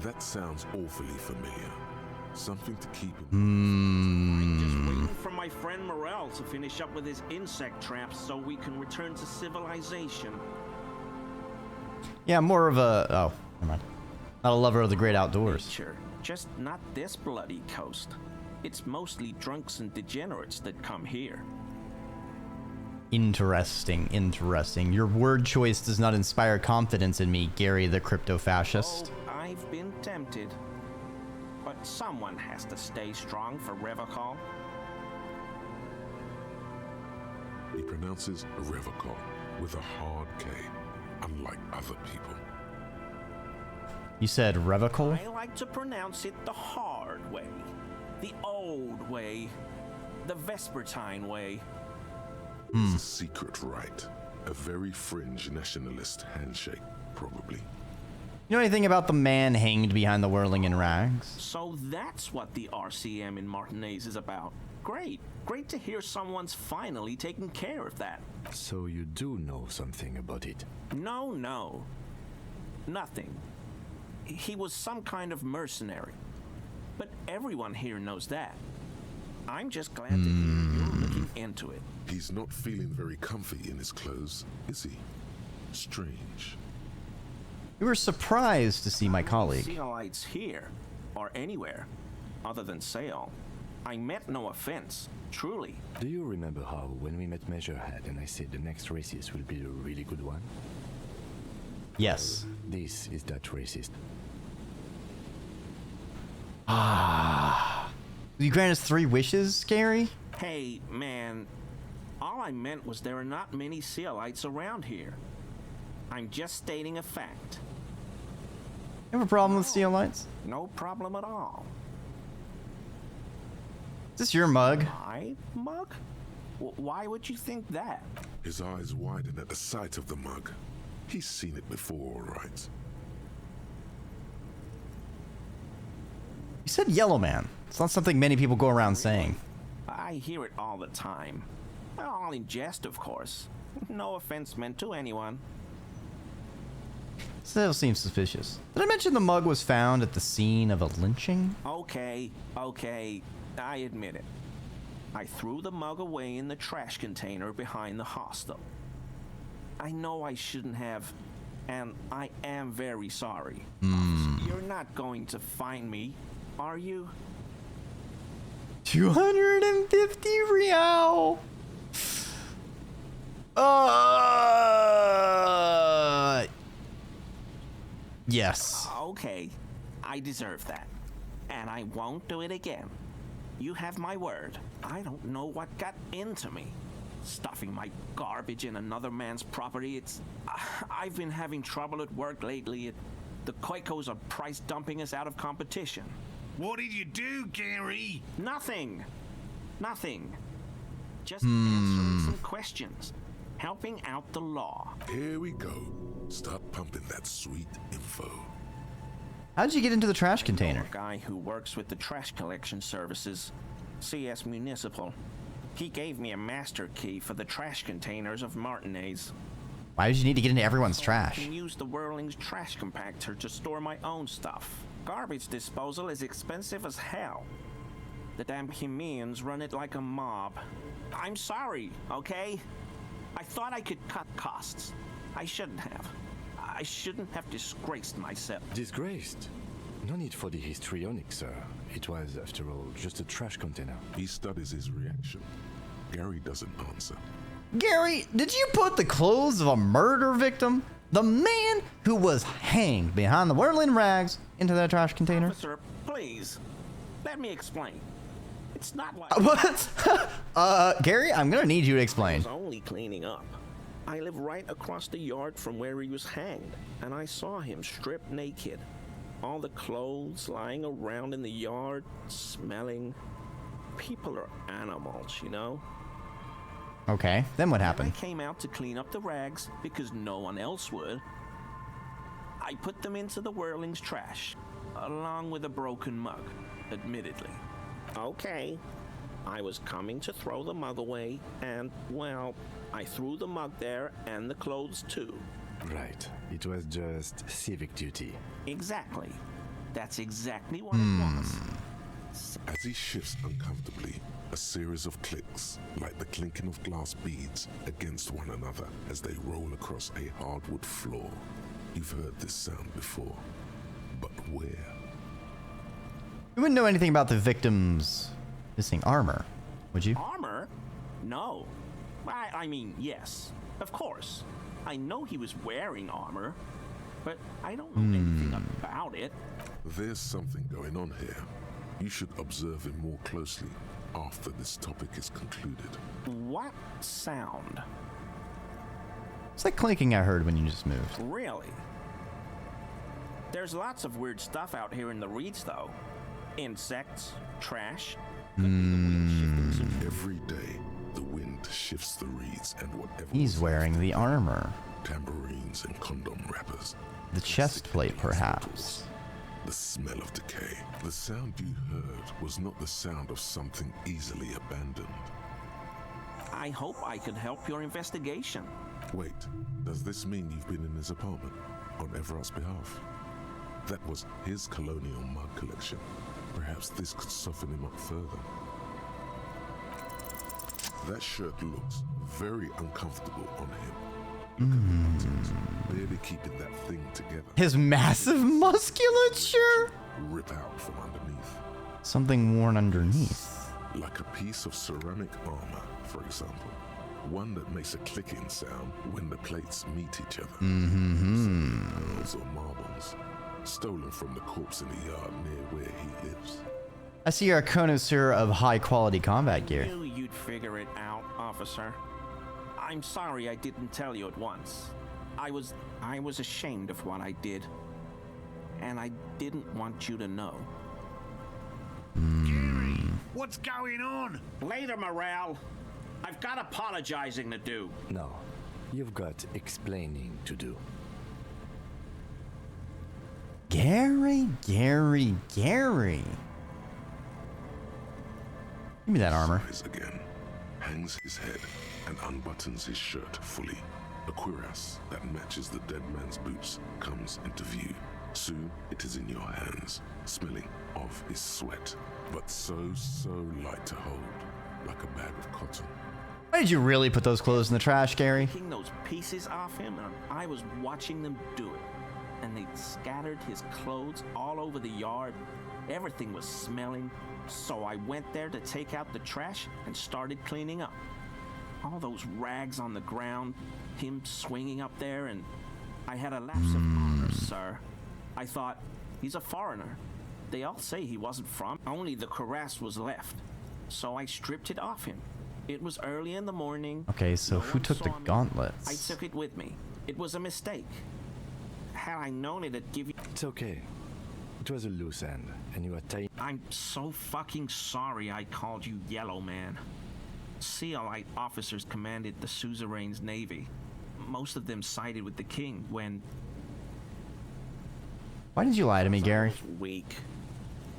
That sounds awfully familiar. Something to keep in I'm just waiting for my friend Morel to finish up with his insect traps so we can return to civilization. Yeah, more of a... Oh, never mind. Not a lover of the great outdoors. Nature, just not this bloody coast. It's mostly drunks and degenerates that come here. Interesting, interesting. Your word choice does not inspire confidence in me, Gary the crypto-fascist. Oh, I've been tempted. But someone has to stay strong for Revocol. He pronounces Revocol with a hard K, unlike other people. You said Revocol? I like to pronounce it the hard way. The old way. The Vespertine way. It's a secret rite. A very fringe nationalist handshake, probably. You know anything about the man hanged behind the whirling in rags? So that's what the RCM in Martinez is about. Great. Great to hear someone's finally taking care of that. So you do know something about it? No. Nothing. He was some kind of mercenary. But everyone here knows that. I'm just glad to hear you're looking into it. He's not feeling very comfy in his clothes, is he? Strange. You were surprised to see my colleague. Seal lights here, or anywhere, other than Sale. I meant no offense, truly. Do you remember how, when we met Measurehead and I said the next racist will be a really good one? Yes. This is that racist. Ah. You grant us 3 wishes, Gary? Hey, man, all I meant was there are not many Sealites around here. I'm just stating a fact. You have a problem with seal lights? No problem at all. Is this your mug? My mug? Why would you think that? His eyes widen at the sight of the mug. He's seen it before, all right. You said Yellow Man. It's not something many people go around saying. I hear it all the time. All in jest, of course. No offense meant to anyone. Still seems suspicious. Did I mention the mug was found at the scene of a lynching? Okay, I admit it. I threw the mug away in the trash container behind the hostel. I know I shouldn't have, and I am very sorry. You're not going to find me, are you? 250 real. Yes. Okay, I deserve that. And I won't do it again. You have my word. I don't know what got into me. Stuffing my garbage in another man's property, I've been having trouble at work lately. The Koikos are price dumping us out of competition. What did you do, Gary? Nothing. Just answering some questions. Helping out the law. Here we go. Start pumping that sweet info. How did you get into the trash container? A guy who works with the trash collection services, CS Municipal. He gave me a master key for the trash containers of Martinez. Why did you need to get into everyone's trash? I can use the Whirling's trash compactor to store my own stuff. Garbage disposal is expensive as hell. The damn Hemians run it like a mob. I'm sorry, okay? I thought I could cut costs. I shouldn't have. I shouldn't have disgraced myself. Disgraced? No need for the histrionic, sir. It was, after all, just a trash container. He studies his reaction. Gary doesn't answer. Gary, did you put the clothes of a murder victim, the man who was hanged behind the whirling rags, into that trash container? Officer, please, let me explain. It's not like... What? Gary, I'm gonna need you to explain. I was only cleaning up. I live right across the yard from where he was hanged, and I saw him stripped naked. All the clothes lying around in the yard, smelling. People are animals, you know? Okay, then what happened? I came out to clean up the rags because no one else would. I put them into the Whirling's trash, along with a broken mug, admittedly. Okay, I was coming to throw the mug away, and, well, I threw the mug there and the clothes too. Right, it was just civic duty. Exactly. That's exactly what it was. As he shifts uncomfortably, a series of clicks, like the clinking of glass beads against one another as they roll across a hardwood floor. You've heard this sound before, but where? You wouldn't know anything about the victim's missing armor, would you? Armor? No. I mean, yes, of course. I know he was wearing armor, but I don't know anything about it. There's something going on here. You should observe him more closely after this topic is concluded. What sound? It's like clinking I heard when you just moved. Really? There's lots of weird stuff out here in the reeds, though. Insects, trash. Every day, the wind shifts the reeds and whatever. He's wearing the armor. Tambourines and condom wrappers. The chest plate, perhaps. The smell of decay. The sound you heard was not the sound of something easily abandoned. I hope I could help your investigation. Wait, does this mean you've been in his apartment on Everard's behalf? That was his colonial mug collection. Perhaps this could soften him up further. That shirt looks very uncomfortable on him. Look at the buttons, barely keeping that thing together. His massive musculature? Rip out from underneath. Something worn underneath. Like a piece of ceramic armor, for example. One that makes a clicking sound when the plates meet each other. Pearls or marbles, stolen from the corpse in the yard near where he lives. I see you're a connoisseur of high-quality combat gear. I knew you'd figure it out, officer. I'm sorry I didn't tell you at once. I was ashamed of what I did. And I didn't want you to know. Gary, what's going on? Later, Morale. I've got apologizing to do. No, you've got explaining to do. Gary. Give me that armor. Sighs again, hangs his head, and unbuttons his shirt fully. A cuirass that matches the dead man's boots comes into view. Soon it is in your hands, smelling of his sweat, but so light to hold, like a bag of cotton. Why did you really put those clothes in the trash, Gary? Taking those pieces off him, and I was watching them do it. And they scattered his clothes all over the yard. Everything was smelling, so I went there to take out the trash and started cleaning up. All those rags on the ground, him swinging up there, and I had a lapse of honor, sir. I thought, he's a foreigner. They all say he wasn't from. Only the cuirass was left. So I stripped it off him. It was early in the morning. Okay, so who took the gauntlets? I took it with me. It was a mistake. Had I known it'd give you... It's okay. It was a loose end, and you were tight. I'm so fucking sorry I called you Yellow Man. Sealite officers commanded the suzerain's navy. Most of them sided with the king when... Why did you lie to me, Gary? Weak.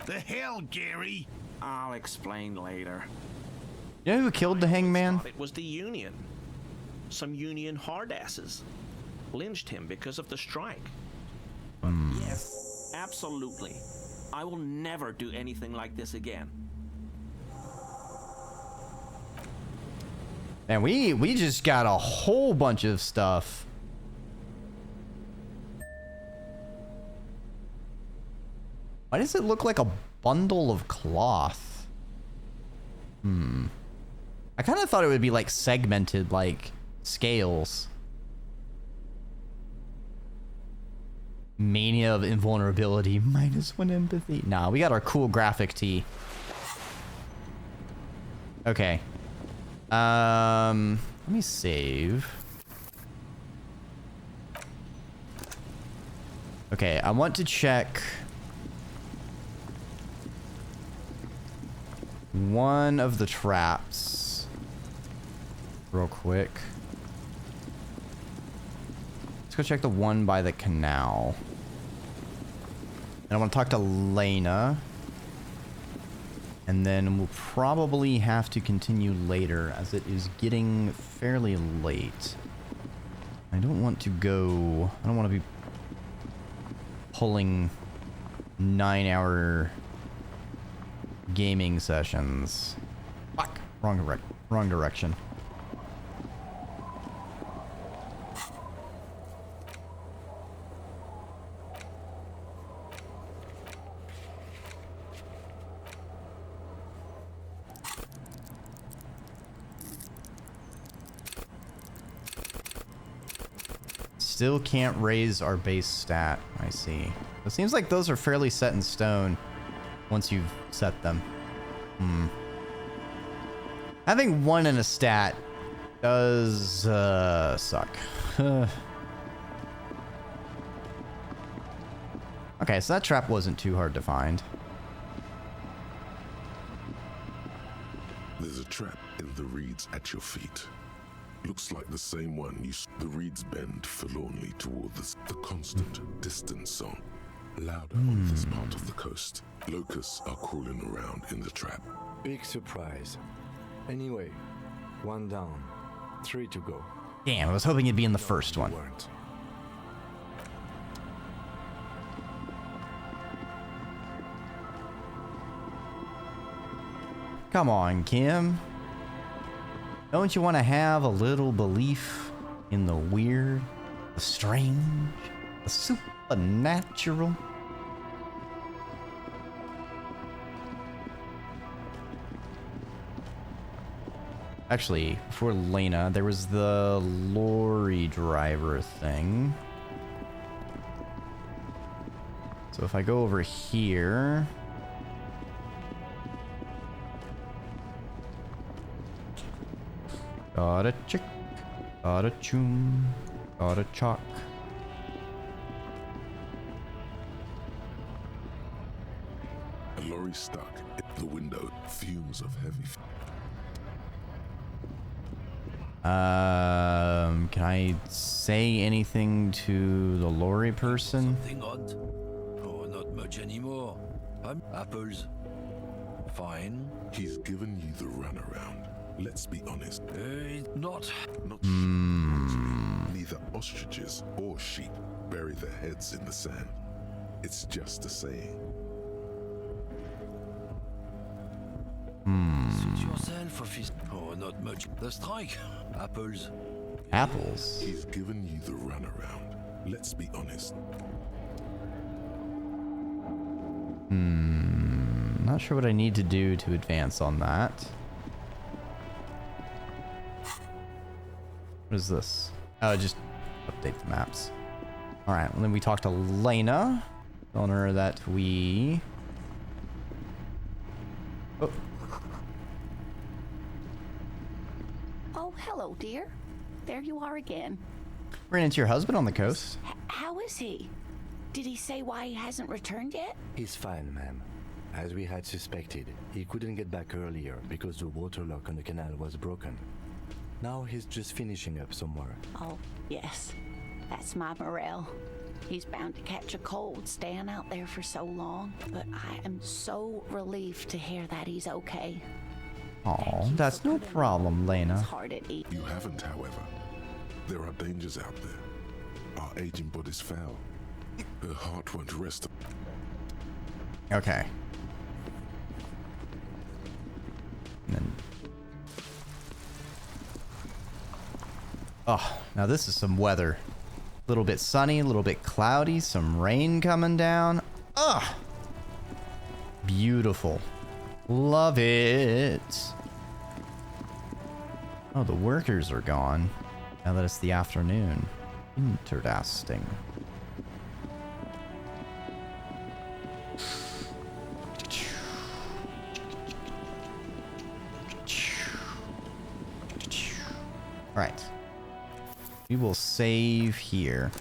The hell, Gary? I'll explain later. You know who killed the hangman? It was the Union. Some Union hardasses. Lynched him because of the strike. Yes, absolutely. I will never do anything like this again. And we just got a whole bunch of stuff. Why does it look like a bundle of cloth? I kind of thought it would be like segmented, like scales. Mania of invulnerability, -1 empathy. Nah, we got our cool graphic tee. Okay. Let me save. Okay, I want to check one of the traps real quick. Let's go check the one by the canal. And I want to talk to Lena. And then we'll probably have to continue later as it is getting fairly late. I don't want to go... I don't want to be pulling 9-hour gaming sessions. Fuck! Wrong direction. Still can't raise our base stat. I see. It seems like those are fairly set in stone once you've set them. Having one in a stat does suck. Okay, so that trap wasn't too hard to find. There's a trap in the reeds at your feet. Looks like the same one the reeds bend forlornly toward the constant, distant song. Louder on this part of the coast. Locusts are crawling around in the trap. Big surprise. Anyway, 1 down, 3 to go. Damn, I was hoping it'd be in the first one. Weren't. Come on, Kim. Don't you want to have a little belief in the weird, the strange, the supernatural? Actually, before Lena, there was the lorry driver thing. So if I go over here... Got a chick, got a choom, got a chalk. A lorry stuck in the window, fumes of heavy. Can I say anything to the lorry person? Something odd? Oh, not much anymore. Apples. Fine. He's given you the runaround. Let's be honest. Not. Neither ostriches or sheep bury their heads in the sand. It's just a saying. Suit yourself, office. Oh, not much. The strike. Apples. Apples? He's given you the runaround. Let's be honest. Not sure what I need to do to advance on that. What is this? Oh, just update the maps. Alright, well then we talk to Lena. Telling her that we... Oh. Oh, hello, dear. There you are again. Ran into your husband on the coast. How is he? Did he say why he hasn't returned yet? He's fine, ma'am. As we had suspected, he couldn't get back earlier because the water lock on the canal was broken. Now he's just finishing up somewhere. Oh, yes. That's my Morel. He's bound to catch a cold staying out there for so long, but I am so relieved to hear that he's okay. Oh, that's no problem, Lena. Hard at eat. You haven't, however. There are dangers out there. Our aging body's foul. Her heart won't rest. Okay. And then... Oh, now this is some weather. A little bit sunny, a little bit cloudy, some rain coming down. Ugh! Beautiful. Love it. Oh, the workers are gone. Now that it's the afternoon. Interesting. Right. We will save here.